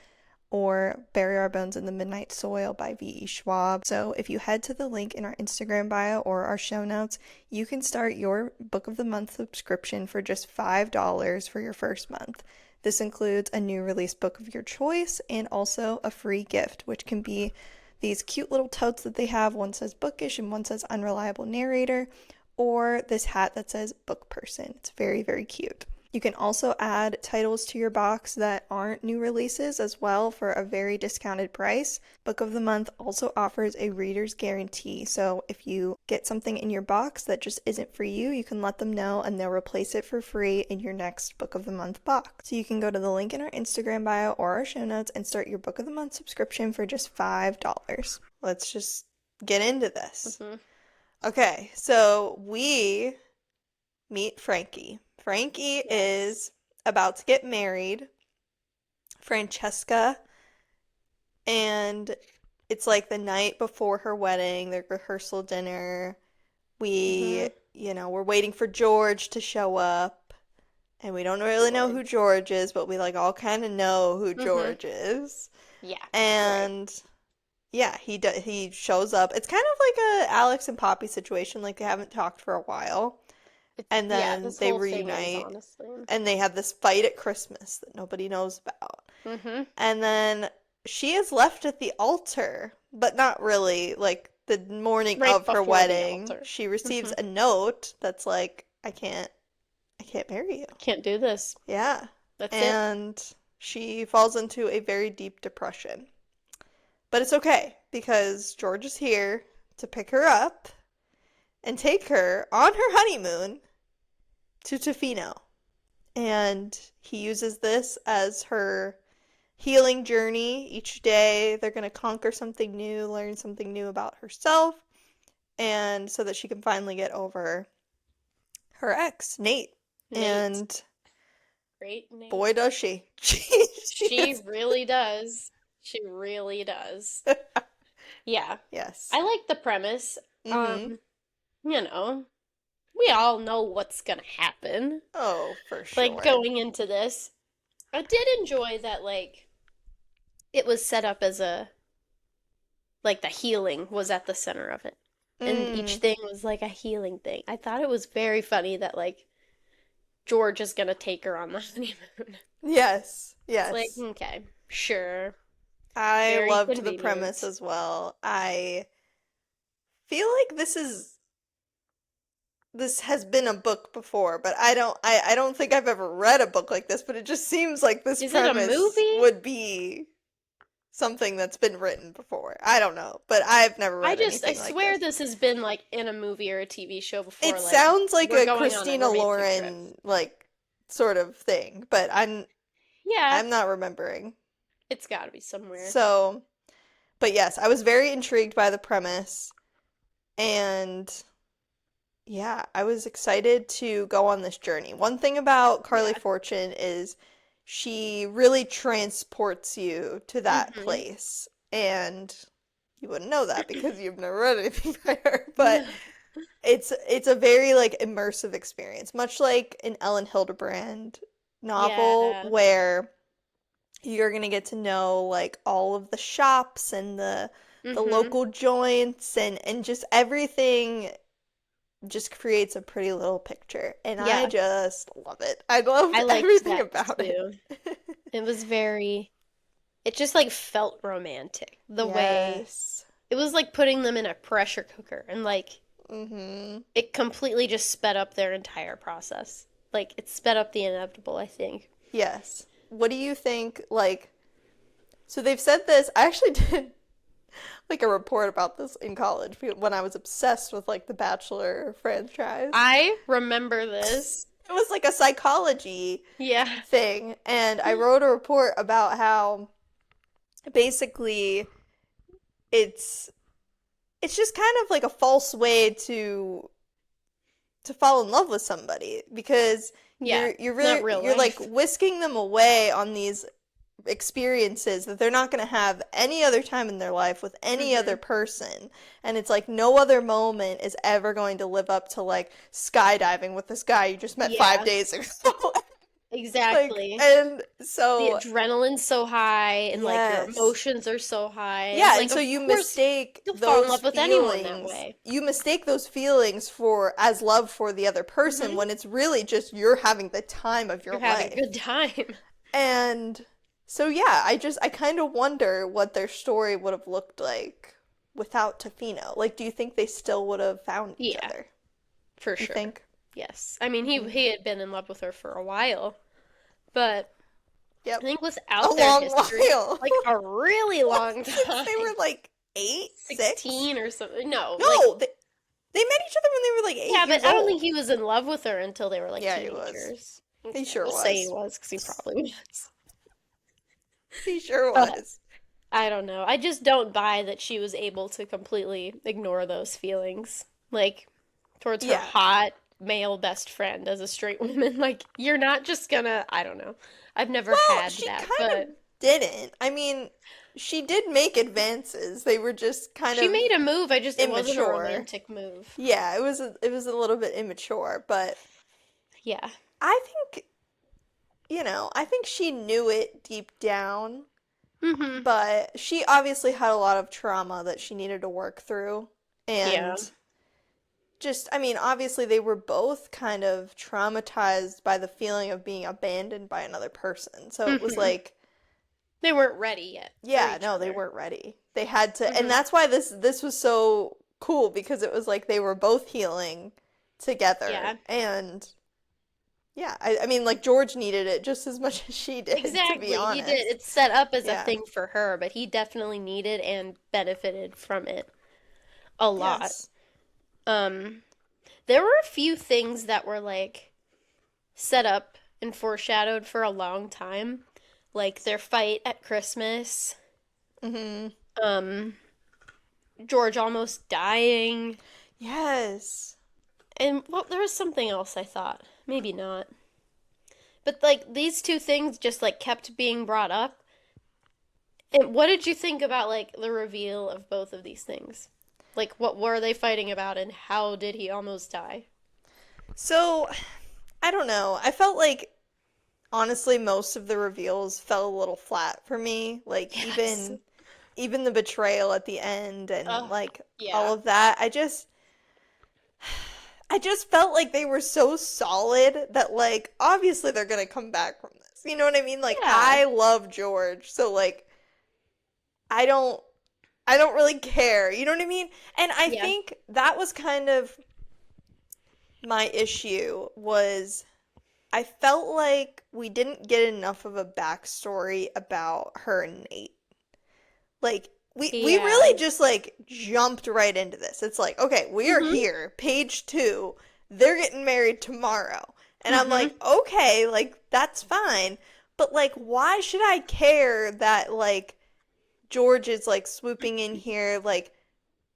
Speaker 1: or Bury Our Bones in the Midnight Soil by V.E. Schwab. So if you head to the link in our Instagram bio or our show notes, you can start your Book of the Month subscription for just $5 for your first month. This includes a new release book of your choice and also a free gift, which can be these cute little totes that they have. One says bookish and one says unreliable narrator, or this hat that says book person. It's very, very cute. You can also add titles to your box that aren't new releases as well for a very discounted price. Book of the Month also offers a reader's guarantee. So if you get something in your box that just isn't for you, you can let them know and they'll replace it for free in your next Book of the Month box. So you can go to the link in our Instagram bio or our show notes and start your Book of the Month subscription for just $5. Let's just get into this.
Speaker 2: Hmm.
Speaker 1: Okay, so we meet Frankie. Frankie
Speaker 2: Yes.
Speaker 1: is about to get married, Francesca, and it's like the night before her wedding, their rehearsal dinner.
Speaker 2: Hmm.
Speaker 1: We're waiting for George to show up, and we don't really know who
Speaker 2: George.
Speaker 1: George is, but we like all kind of know who
Speaker 2: Hmm.
Speaker 1: George is.
Speaker 2: Yeah, right.
Speaker 1: And yeah, he shows up. It's kind of like a Alex and Poppy situation, like they haven't talked for a while. And
Speaker 2: Yeah,
Speaker 1: then
Speaker 2: this
Speaker 1: they
Speaker 2: whole thing is
Speaker 1: reunite
Speaker 2: honestly.
Speaker 1: and they have this fight at Christmas that nobody knows about.
Speaker 2: Hmm.
Speaker 1: And then she is left at the altar, but not really. Like the morning
Speaker 2: Right
Speaker 1: of her
Speaker 2: before the
Speaker 1: wedding,
Speaker 2: altar.
Speaker 1: she receives
Speaker 2: Hmm.
Speaker 1: a note that's like, I can't marry you.
Speaker 2: Can't do this.
Speaker 1: Yeah.
Speaker 2: That's it.
Speaker 1: And she falls into a very deep depression. But it's okay because George is here to pick her up and take her on her honeymoon to Tofino. And he uses this as her healing journey. Each day, they're going to conquer something new, learn something new about herself, and so that she can finally get over her ex, Nate.
Speaker 2: Nate.
Speaker 1: And
Speaker 2: Great Nate.
Speaker 1: boy, does she. She
Speaker 2: She
Speaker 1: is.
Speaker 2: really does. She really does. Yeah.
Speaker 1: Yes.
Speaker 2: I like the premise.
Speaker 1: Mm-hmm.
Speaker 2: You know, we all know what's gonna happen.
Speaker 1: Oh, for
Speaker 2: Like
Speaker 1: sure.
Speaker 2: going into this. I did enjoy that like it was set up as a like the healing was at the center of it. And each
Speaker 1: Mm.
Speaker 2: thing was like a healing thing. I thought it was very funny that like George is gonna take her on the honeymoon.
Speaker 1: Yes.
Speaker 2: It's like,
Speaker 1: Yes.
Speaker 2: okay, sure.
Speaker 1: I
Speaker 2: Very
Speaker 1: loved the premise
Speaker 2: convenient.
Speaker 1: as well. I feel like this has been a book before, but I don't think I've ever read a book like this, but it just seems like this
Speaker 2: Is it a
Speaker 1: premise
Speaker 2: movie?
Speaker 1: would be something that's been written before. I don't know, but I've never read
Speaker 2: I
Speaker 1: anything like
Speaker 2: swear
Speaker 1: this.
Speaker 2: this has been like in a movie or a TV show
Speaker 1: It
Speaker 2: before, like
Speaker 1: sounds like
Speaker 2: we're
Speaker 1: a
Speaker 2: going on a
Speaker 1: Christina
Speaker 2: romantic trip.
Speaker 1: Lauren like sort of thing, but
Speaker 2: Yeah,
Speaker 1: I'm not remembering.
Speaker 2: it's gotta be somewhere.
Speaker 1: So, but yes, I was very intrigued by the premise, and yeah, I was excited to go on this journey. One thing about Carly
Speaker 2: Yeah.
Speaker 1: Fortune is she really transports you to that
Speaker 2: Mm-hmm.
Speaker 1: place. And you wouldn't know that because you've never read anything by her, but it's a very like immersive experience, much like an Ellen Hildebrand novel
Speaker 2: Yeah.
Speaker 1: where you're gonna get to know like all of the shops and the
Speaker 2: Mm-hmm.
Speaker 1: local joints and just everything just creates a pretty little picture, and I
Speaker 2: Yeah.
Speaker 1: just love it. I loved
Speaker 2: I liked
Speaker 1: everything
Speaker 2: that
Speaker 1: about it.
Speaker 2: too. It was very, it just like felt romantic. The way
Speaker 1: Yes.
Speaker 2: it was like putting them in a pressure cooker and like
Speaker 1: Mm-hmm.
Speaker 2: it completely just sped up their entire process. Like it sped up the inevitable, I think.
Speaker 1: Yes. What do you think, like, so they've said this, I actually did like a report about this in college when I was obsessed with like the Bachelor franchise.
Speaker 2: I remember this.
Speaker 1: It was like a psychology
Speaker 2: Yeah.
Speaker 1: thing, and I wrote a report about how basically it's it's just kind of like a false way to fall in love with somebody because
Speaker 2: Yeah.
Speaker 1: you're
Speaker 2: It's not
Speaker 1: really
Speaker 2: real
Speaker 1: you're like
Speaker 2: life.
Speaker 1: whisking them away on these experiences that they're not going to have any other time in their life with any other
Speaker 2: Mm-hmm.
Speaker 1: person, and it's like no other moment is ever going to live up to like skydiving with this guy you just met five
Speaker 2: Yeah,
Speaker 1: days ago. Like,
Speaker 2: exactly.
Speaker 1: and
Speaker 2: The
Speaker 1: so
Speaker 2: adrenaline's so high and like your
Speaker 1: yes.
Speaker 2: emotions are so high and
Speaker 1: Yeah, and
Speaker 2: like
Speaker 1: so
Speaker 2: of
Speaker 1: you
Speaker 2: course
Speaker 1: mistake
Speaker 2: you'll fall in
Speaker 1: those
Speaker 2: love with anyone that
Speaker 1: feelings.
Speaker 2: way.
Speaker 1: You mistake those feelings for as love for the other person
Speaker 2: Mm-hmm.
Speaker 1: when it's really just you're having the time of your
Speaker 2: You're having a
Speaker 1: life.
Speaker 2: good time.
Speaker 1: And so yeah, I kind of wonder what their story would have looked like without Tofino. Like, do you think they still would have found each
Speaker 2: Yeah,
Speaker 1: other?
Speaker 2: for
Speaker 1: You
Speaker 2: sure.
Speaker 1: think?
Speaker 2: Yes. I mean,
Speaker 1: Mm.
Speaker 2: he had been in love with her for a while, but I
Speaker 1: Yep.
Speaker 2: think
Speaker 1: A
Speaker 2: without their
Speaker 1: long
Speaker 2: history,
Speaker 1: while.
Speaker 2: like a really
Speaker 1: Well,
Speaker 2: long
Speaker 1: since they were
Speaker 2: time,
Speaker 1: like 8, 6?
Speaker 2: 16 or something. No, like
Speaker 1: No, they met each other when they were like
Speaker 2: yeah,
Speaker 1: 8
Speaker 2: but
Speaker 1: years
Speaker 2: I don't think
Speaker 1: old.
Speaker 2: he was in love with her until they were like
Speaker 1: Yeah, he was.
Speaker 2: teenagers.
Speaker 1: He
Speaker 2: Okay,
Speaker 1: sure
Speaker 2: we'll say he
Speaker 1: was.
Speaker 2: was because he probably was.
Speaker 1: He sure
Speaker 2: But
Speaker 1: was.
Speaker 2: I don't know. I just don't buy that she was able to completely ignore those feelings, like towards her
Speaker 1: Yeah.
Speaker 2: hot male best friend as a straight woman. Like, you're not just gonna, I don't know. I've never
Speaker 1: Well,
Speaker 2: had
Speaker 1: she
Speaker 2: that,
Speaker 1: kind of
Speaker 2: but
Speaker 1: didn't. I mean, she did make advances. They were just kind
Speaker 2: she
Speaker 1: of
Speaker 2: made a move. It wasn't a
Speaker 1: immature.
Speaker 2: romantic move.
Speaker 1: Yeah, it was a little bit immature, but
Speaker 2: Yeah.
Speaker 1: I think, I think she knew it deep down,
Speaker 2: Mm-hmm.
Speaker 1: but she obviously had a lot of trauma that she needed to work through.
Speaker 2: Yeah.
Speaker 1: And just, I mean, obviously they were both kind of traumatized by the feeling of being abandoned by another person. So it was
Speaker 2: Mm-hmm.
Speaker 1: like,
Speaker 2: They weren't ready yet for
Speaker 1: yeah,
Speaker 2: each
Speaker 1: no, they
Speaker 2: other.
Speaker 1: weren't ready. They had to, and
Speaker 2: Mm-hmm.
Speaker 1: that's why this was so cool because it was like they were both healing together.
Speaker 2: Yeah.
Speaker 1: And yeah, I mean, like George needed it just as much as she did, to be
Speaker 2: Exactly. He did.
Speaker 1: honest.
Speaker 2: It's set up as a
Speaker 1: Yeah.
Speaker 2: thing for her, but he definitely needed and benefited from it a lot.
Speaker 1: Yes.
Speaker 2: Um, there were a few things that were like set up and foreshadowed for a long time, like their fight at Christmas,
Speaker 1: Hmm.
Speaker 2: um, George almost dying.
Speaker 1: Yes.
Speaker 2: And well, there was something else I thought. Maybe not. But like these two things just like kept being brought up. And what did you think about like the reveal of both of these things? Like what were they fighting about and how did he almost die?
Speaker 1: So, I don't know. I felt like honestly most of the reveals fell a little flat for me. Like
Speaker 2: Yes.
Speaker 1: even the betrayal at the end and
Speaker 2: Oh,
Speaker 1: like all
Speaker 2: yeah.
Speaker 1: of that. I just felt like they were so solid that like obviously they're gonna come back from this. You know what I mean? Like
Speaker 2: Yeah.
Speaker 1: I love George, so like I don't I don't really care. You know what I mean? And I
Speaker 2: Yeah.
Speaker 1: think that was kind of my issue was I felt like we didn't get enough of a backstory about her and Nate. Like we
Speaker 2: Yeah.
Speaker 1: really just like jumped right into this. It's like, okay, we are
Speaker 2: Mhm.
Speaker 1: here, page 2. They're getting married tomorrow. And I'm
Speaker 2: Mhm.
Speaker 1: like, okay, like that's fine. But like why should I care that like George is like swooping in here? Like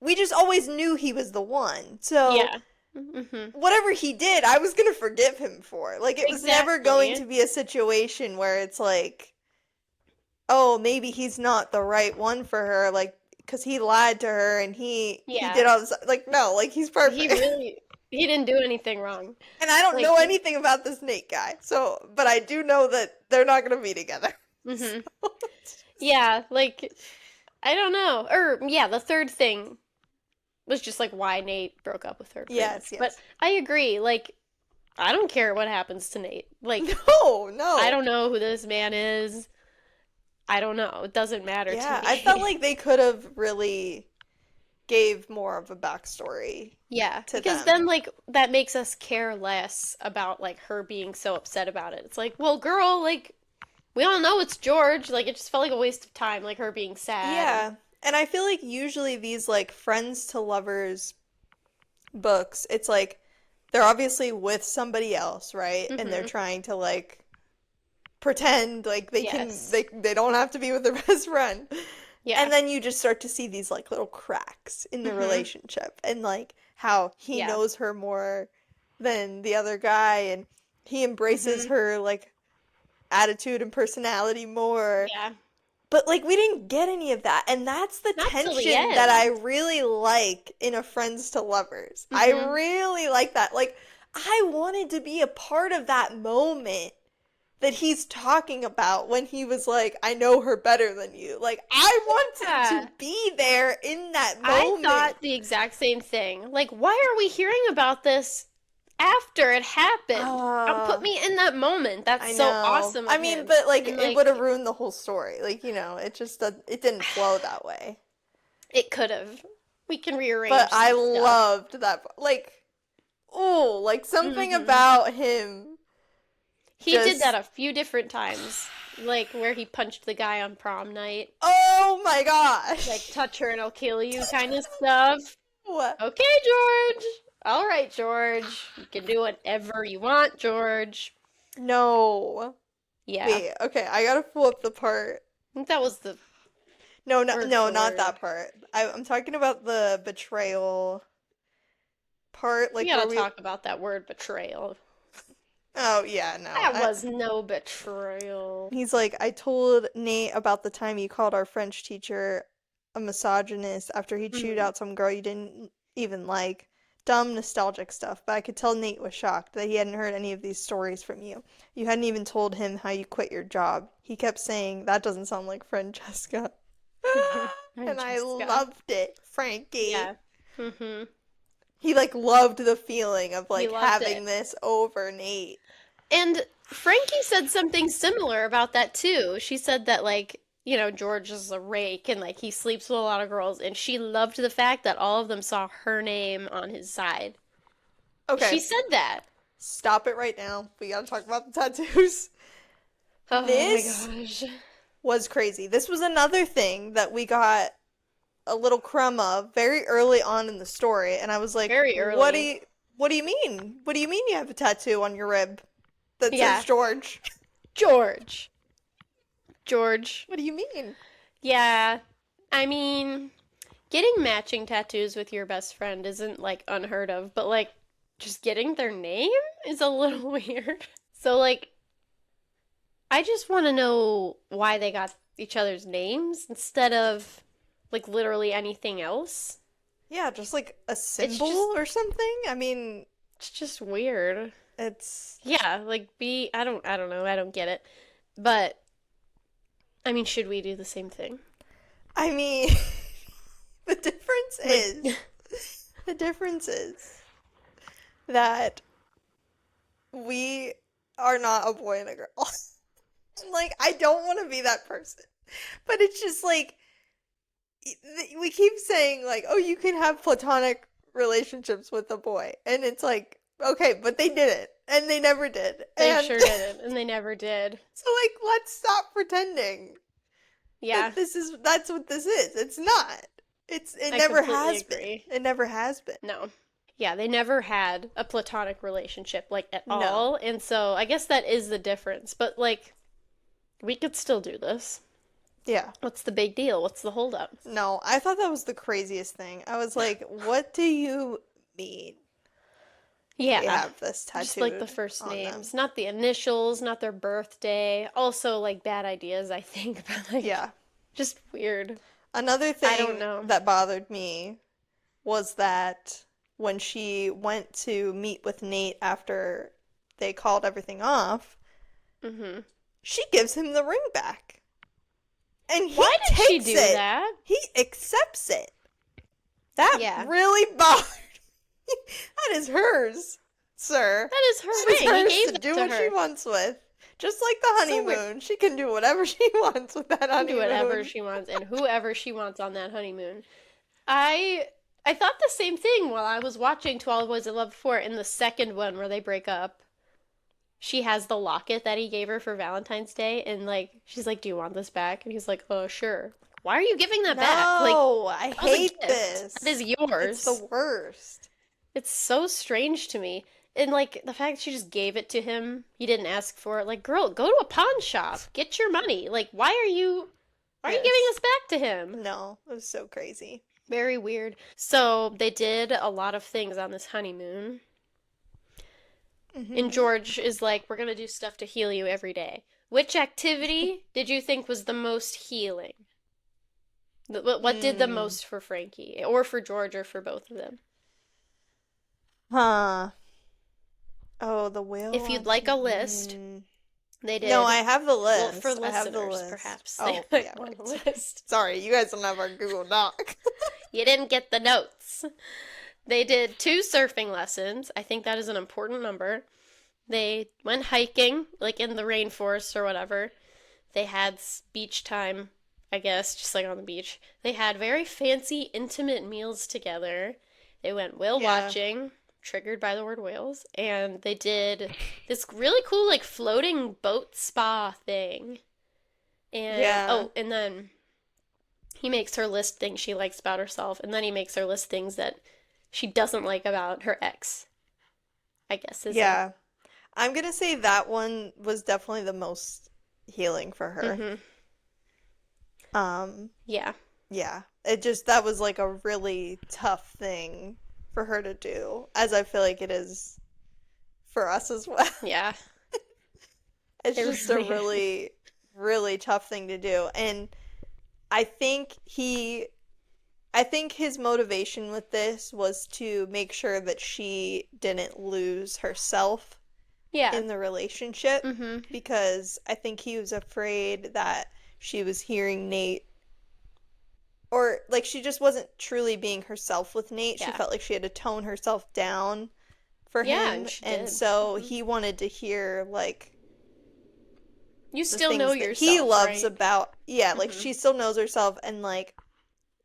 Speaker 1: we just always knew he was the one. So
Speaker 2: Yeah. Mhm.
Speaker 1: whatever he did, I was going to forgive him for. Like it was never going
Speaker 2: Exactly.
Speaker 1: to be a situation where it's like oh, maybe he's not the right one for her, like, because he lied to her and he did
Speaker 2: Yeah.
Speaker 1: all this, like, no, like, he's
Speaker 2: He
Speaker 1: perfect.
Speaker 2: really he didn't do anything wrong.
Speaker 1: And I don't
Speaker 2: Like
Speaker 1: know anything about this Nate guy, so, but I do know that they're not gonna be together.
Speaker 2: mhm.
Speaker 1: So,
Speaker 2: Yeah, like I don't know. Or yeah, the third thing was just like why Nate broke up with her pretty
Speaker 1: yes,
Speaker 2: much. But
Speaker 1: yes.
Speaker 2: I agree. Like I don't care what happens to Nate. Like
Speaker 1: No,
Speaker 2: I
Speaker 1: no.
Speaker 2: don't know who this man is. I don't know. It doesn't matter to
Speaker 1: Yeah, I felt
Speaker 2: me.
Speaker 1: like they could have really gave more of a backstory
Speaker 2: Yeah,
Speaker 1: to
Speaker 2: because
Speaker 1: them.
Speaker 2: then like that makes us care less about like her being so upset about it. It's like, well, girl, like we all know it's George. Like it just felt like a waste of time, like her being sad and
Speaker 1: Yeah, and I feel like usually these, like, friends to lovers books, it's like they're obviously with somebody else, right? And they're
Speaker 2: mm-hmm.
Speaker 1: trying to like pretend like they can
Speaker 2: Yes.
Speaker 1: they don't have to be with their best friend.
Speaker 2: Yeah.
Speaker 1: And then you just start to see these like little cracks in the
Speaker 2: Mm-hmm.
Speaker 1: relationship and like how he
Speaker 2: Yeah.
Speaker 1: knows her more than the other guy and he embraces
Speaker 2: Mm-hmm.
Speaker 1: her like attitude and personality more.
Speaker 2: Yeah.
Speaker 1: But like we didn't get any of that. And that's the
Speaker 2: Not till the
Speaker 1: tension that I
Speaker 2: end.
Speaker 1: really like in a friends to lovers. I
Speaker 2: Mm-hmm.
Speaker 1: really like that. Like I wanted to be a part of that moment that he's talking about when he was like, I know her better than you. Like, I wanted to
Speaker 2: Yeah.
Speaker 1: be there in that
Speaker 2: I
Speaker 1: moment.
Speaker 2: thought the exact same thing. Like, why are we hearing about this after it happened? Put
Speaker 1: Uh,
Speaker 2: me in that moment. That's
Speaker 1: I
Speaker 2: so
Speaker 1: know.
Speaker 2: awesome
Speaker 1: I
Speaker 2: of
Speaker 1: mean,
Speaker 2: him.
Speaker 1: but like,
Speaker 2: And
Speaker 1: it would have
Speaker 2: like,
Speaker 1: ruined the whole story. Like, it just, it didn't flow that way.
Speaker 2: it could have. We can
Speaker 1: But
Speaker 2: rearrange
Speaker 1: I
Speaker 2: some stuff.
Speaker 1: loved that. Like, oh, like something
Speaker 2: Mm-hmm.
Speaker 1: about him
Speaker 2: He did that
Speaker 1: just,
Speaker 2: a few different times, like where he punched the guy on prom night,
Speaker 1: oh my
Speaker 2: like
Speaker 1: gosh.
Speaker 2: touch her and I'll kill you kind of stuff.
Speaker 1: What?
Speaker 2: Okay, George. All right, George. You can do whatever you want, George.
Speaker 1: No.
Speaker 2: Yeah,
Speaker 1: Wait, okay, I gotta pull up the part.
Speaker 2: I think that was the
Speaker 1: No, no,
Speaker 2: word
Speaker 1: no,
Speaker 2: for
Speaker 1: not
Speaker 2: word.
Speaker 1: that part. I'm talking about the betrayal part,
Speaker 2: We
Speaker 1: like
Speaker 2: gotta
Speaker 1: where we.
Speaker 2: talk about that word betrayal.
Speaker 1: Oh yeah, no.
Speaker 2: That was no betrayal.
Speaker 1: He's like, I told Nate about the time you called our French teacher a misogynist after he chewed
Speaker 2: Hmm.
Speaker 1: out some girl you didn't even like. Dumb, nostalgic stuff. But I could tell Nate was shocked that he hadn't heard any of these stories from you. You hadn't even told him how you quit your job. He kept saying, that doesn't sound like Francesca. And I
Speaker 2: Francesca.
Speaker 1: loved it, Frankie.
Speaker 2: Yeah. Hmm.
Speaker 1: He like loved the feeling of
Speaker 2: He
Speaker 1: like
Speaker 2: loved
Speaker 1: having
Speaker 2: it.
Speaker 1: this over Nate.
Speaker 2: And Frankie said something similar about that too. She said that like, George is a rake and like he sleeps with a lot of girls and she loved the fact that all of them saw her name on his side. She
Speaker 1: Okay,
Speaker 2: said that.
Speaker 1: stop it right now. We gotta talk about the tattoos.
Speaker 2: Oh my
Speaker 1: This
Speaker 2: gosh.
Speaker 1: was crazy. This was another thing that we got a little crumb of very early on in the story, and I was like,
Speaker 2: Very early.
Speaker 1: what do you mean? What do you mean you have a tattoo on your rib that says
Speaker 2: Yeah.
Speaker 1: George?
Speaker 2: George. George.
Speaker 1: What do you mean?
Speaker 2: Yeah. I mean, getting matching tattoos with your best friend isn't like unheard of, but like just getting their name is a little weird. So like I just want to know why they got each other's names instead of like literally anything else.
Speaker 1: Yeah, just like a
Speaker 2: It's
Speaker 1: symbol
Speaker 2: just
Speaker 1: or something. I mean,
Speaker 2: it's just weird.
Speaker 1: it's
Speaker 2: Yeah, like be I don't know, I don't get it. But I mean, should we do the same thing?
Speaker 1: I mean, the difference
Speaker 2: Like
Speaker 1: is the difference is that we are not a boy and a girl. Like, I don't want to be that person. But it's just like we keep saying like, "Oh, you can have platonic relationships with a boy." And it's like, "Okay, but they didn't. And they never did."
Speaker 2: they
Speaker 1: And
Speaker 2: sure didn't, and they never did.
Speaker 1: so like let's stop pretending
Speaker 2: Yeah,
Speaker 1: that that's what this is. It's not. It
Speaker 2: I
Speaker 1: never
Speaker 2: completely
Speaker 1: has been.
Speaker 2: agree.
Speaker 1: It never has been.
Speaker 2: No. Yeah, they never had a platonic relationship like at
Speaker 1: No.
Speaker 2: all, and so I guess that is the difference. But like we could still do this.
Speaker 1: Yeah.
Speaker 2: What's the big deal? What's the holdup?
Speaker 1: No, I thought that was the craziest thing. I was like, what do you mean they
Speaker 2: Yeah,
Speaker 1: have this
Speaker 2: just like the
Speaker 1: tattooed
Speaker 2: first
Speaker 1: on them?
Speaker 2: names, not the initials, not their birthday. Also, like bad ideas, I think, but like
Speaker 1: Yeah.
Speaker 2: just weird.
Speaker 1: Another
Speaker 2: I don't
Speaker 1: thing
Speaker 2: know.
Speaker 1: that bothered me was that when she went to meet with Nate after they called everything off,
Speaker 2: Hmm.
Speaker 1: she gives him the ring back. And he
Speaker 2: Why did she
Speaker 1: takes
Speaker 2: do
Speaker 1: it.
Speaker 2: that?
Speaker 1: He accepts it. That
Speaker 2: Yeah,
Speaker 1: really bothered me. That is hers, sir.
Speaker 2: that is
Speaker 1: That
Speaker 2: her
Speaker 1: is
Speaker 2: ring. He
Speaker 1: hers
Speaker 2: gave
Speaker 1: to
Speaker 2: that
Speaker 1: do
Speaker 2: to
Speaker 1: what she
Speaker 2: her.
Speaker 1: wants with. Just like the
Speaker 2: So weird.
Speaker 1: honeymoon. She can do whatever she wants with that
Speaker 2: Do whatever
Speaker 1: honeymoon.
Speaker 2: she wants and whoever she wants on that honeymoon. I I thought the same thing while I was watching 12 Boys I Loved Before in the second one where they break up. She has the locket that he gave her for Valentine's Day and like she's like, "Do you want this back?" And he's like, "Oh, sure." Why are you giving that back? Like
Speaker 1: No, I
Speaker 2: that was a
Speaker 1: hate
Speaker 2: gift. That
Speaker 1: this.
Speaker 2: is
Speaker 1: It's the
Speaker 2: yours.
Speaker 1: worst.
Speaker 2: It's so strange to me. And like the fact she just gave it to him, he didn't ask for it. Like, girl, go to a pawn shop. Get your money. Like, why are you giving
Speaker 1: Yes.
Speaker 2: this back to him?
Speaker 1: No, it was so crazy.
Speaker 2: Very weird. So they did a lot of things on this honeymoon. And
Speaker 1: Hmm.
Speaker 2: George is like, we're gonna do stuff to heal you every day. Which activity did you think was the most healing? What did the
Speaker 1: Hmm.
Speaker 2: most for Frankie? Or for George, or for both of them?
Speaker 1: Huh. Oh, the whale
Speaker 2: If you'd like
Speaker 1: watching.
Speaker 2: a list, they
Speaker 1: No, I
Speaker 2: did.
Speaker 1: have the
Speaker 2: Well, for
Speaker 1: list. I have the
Speaker 2: listeners,
Speaker 1: list.
Speaker 2: perhaps, they
Speaker 1: Oh,
Speaker 2: might
Speaker 1: yeah,
Speaker 2: want a
Speaker 1: right.
Speaker 2: list.
Speaker 1: Sorry, you guys don't have our Google Doc.
Speaker 2: You didn't get the notes. They did 2 surfing lessons. I think that is an important number. They went hiking, like in the rainforest or whatever. They had beach time, I guess, just like on the beach. They had very fancy, intimate meals together. They went whale
Speaker 1: Yeah.
Speaker 2: watching, triggered by the word whales, and they did this really cool, like, floating boat spa thing. And,
Speaker 1: Yeah.
Speaker 2: oh, and then he makes her list things she likes about herself, and then he makes her list things that she doesn't like about her ex, I guess, is it?
Speaker 1: Yeah. I'm gonna say that one was definitely the most healing for her.
Speaker 2: Mm-hmm.
Speaker 1: Um,
Speaker 2: Yeah.
Speaker 1: yeah. It just that was like a really tough thing for her to do, as I feel like it is for us as well.
Speaker 2: Yeah.
Speaker 1: It's
Speaker 2: It
Speaker 1: just a
Speaker 2: really is.
Speaker 1: really, really tough thing to do. And I think I think his motivation with this was to make sure that she didn't lose herself
Speaker 2: Yeah.
Speaker 1: in the relationship
Speaker 2: Mm-hmm.
Speaker 1: because I think he was afraid that she was hearing Nate or like she just wasn't truly being herself with Nate. She
Speaker 2: Yeah.
Speaker 1: felt like she had to tone herself down for
Speaker 2: Yeah, and
Speaker 1: him,
Speaker 2: she
Speaker 1: and
Speaker 2: did.
Speaker 1: so
Speaker 2: Hmm.
Speaker 1: he wanted to hear like
Speaker 2: You
Speaker 1: the
Speaker 2: still know
Speaker 1: things that he
Speaker 2: yourself,
Speaker 1: loves
Speaker 2: right?
Speaker 1: about, yeah, like
Speaker 2: Hmm.
Speaker 1: she still knows herself and like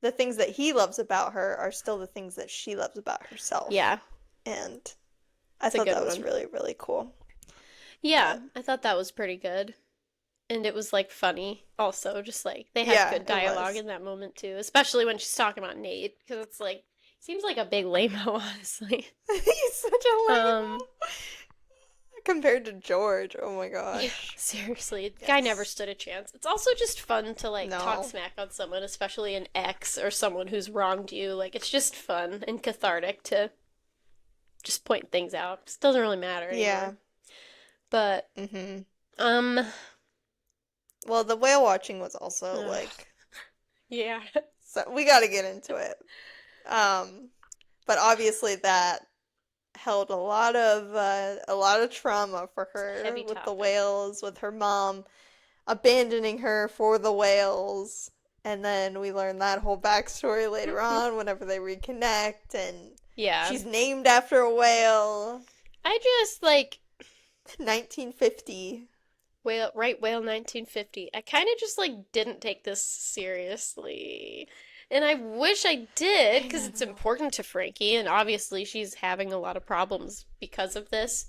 Speaker 1: the things that he loves about her are still the things that she loves about herself.
Speaker 2: Yeah,
Speaker 1: And I
Speaker 2: it's a
Speaker 1: thought
Speaker 2: good
Speaker 1: that was
Speaker 2: one.
Speaker 1: really, really cool.
Speaker 2: Yeah,
Speaker 1: But
Speaker 2: I thought that was pretty good. And it was like funny also, just like they had
Speaker 1: yeah,
Speaker 2: good
Speaker 1: it
Speaker 2: dialogue
Speaker 1: was.
Speaker 2: in that moment too, especially when she's talking about Nate, because it's like seems like a big lame-o, honestly.
Speaker 1: He's such a lame.
Speaker 2: Um,
Speaker 1: Compared to George, oh my
Speaker 2: Yeah,
Speaker 1: gosh.
Speaker 2: seriously, the guy never
Speaker 1: Yes.
Speaker 2: stood a chance. It's also just fun to like talk
Speaker 1: No.
Speaker 2: smack on someone, especially an ex or someone who's wronged you. Like it's just fun and cathartic to just point things out. It doesn't really matter anymore.
Speaker 1: Yeah.
Speaker 2: But
Speaker 1: Mm-hmm.
Speaker 2: um
Speaker 1: Well, the whale watching was also
Speaker 2: ugh,
Speaker 1: like,
Speaker 2: yeah.
Speaker 1: so we got to get into it. Um, but obviously that held a lot of trauma for her
Speaker 2: Heavy
Speaker 1: with the
Speaker 2: topic.
Speaker 1: whales, with her mom abandoning her for the whales. And then we learn that whole backstory later on whenever they reconnect, and
Speaker 2: Yeah.
Speaker 1: she's named after a whale.
Speaker 2: I just like
Speaker 1: 1950.
Speaker 2: Whale 1950. I kind of just like didn't take this seriously. And I wish I did
Speaker 1: I
Speaker 2: because it's
Speaker 1: know.
Speaker 2: important to Frankie and obviously she's having a lot of problems because of this.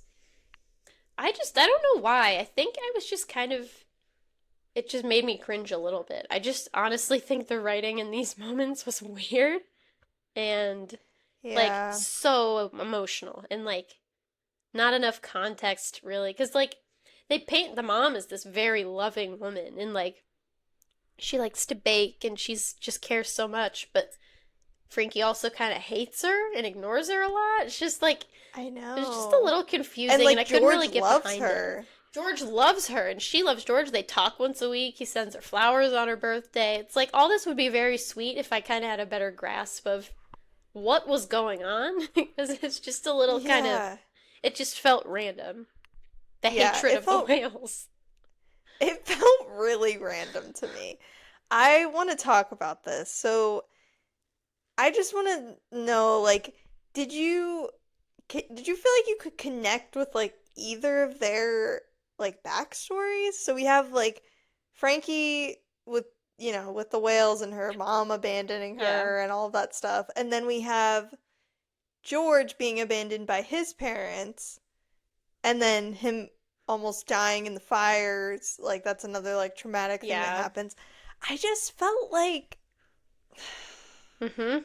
Speaker 2: I don't know why. I think I was just kind of it just made me cringe a little bit. I just honestly think the writing in these moments was weird and like
Speaker 1: Yeah.
Speaker 2: so emotional and like not enough context really because like they paint the mom as this very loving woman and like she likes to bake and she's just cares so much but Frankie also kind of hates her and ignores her a lot. It's just like
Speaker 1: I
Speaker 2: it was just a
Speaker 1: know.
Speaker 2: little
Speaker 1: And
Speaker 2: confusing and I
Speaker 1: like
Speaker 2: couldn't really
Speaker 1: George
Speaker 2: get
Speaker 1: loves
Speaker 2: behind it.
Speaker 1: her.
Speaker 2: George loves her and she loves George. They talk once a week. He sends her flowers on her birthday. It's like all this would be very sweet if I kind of had a better grasp of what was going on because it's just a little kind of
Speaker 1: Yeah.
Speaker 2: it just felt random. The
Speaker 1: Yeah,
Speaker 2: hatred of the whales.
Speaker 1: it felt really random to me. I want to talk about this. So, I just want to know, like, did you did you feel like you could connect with like either of their like backstories? So we have like Frankie with, with the whales and her mom abandoning
Speaker 2: Yeah.
Speaker 1: her and all of that stuff. And then we have George being abandoned by his parents, and then him almost dying in the fires. Like that's another like traumatic thing that
Speaker 2: Yeah.
Speaker 1: happens. I just felt like
Speaker 2: Mm-hmm.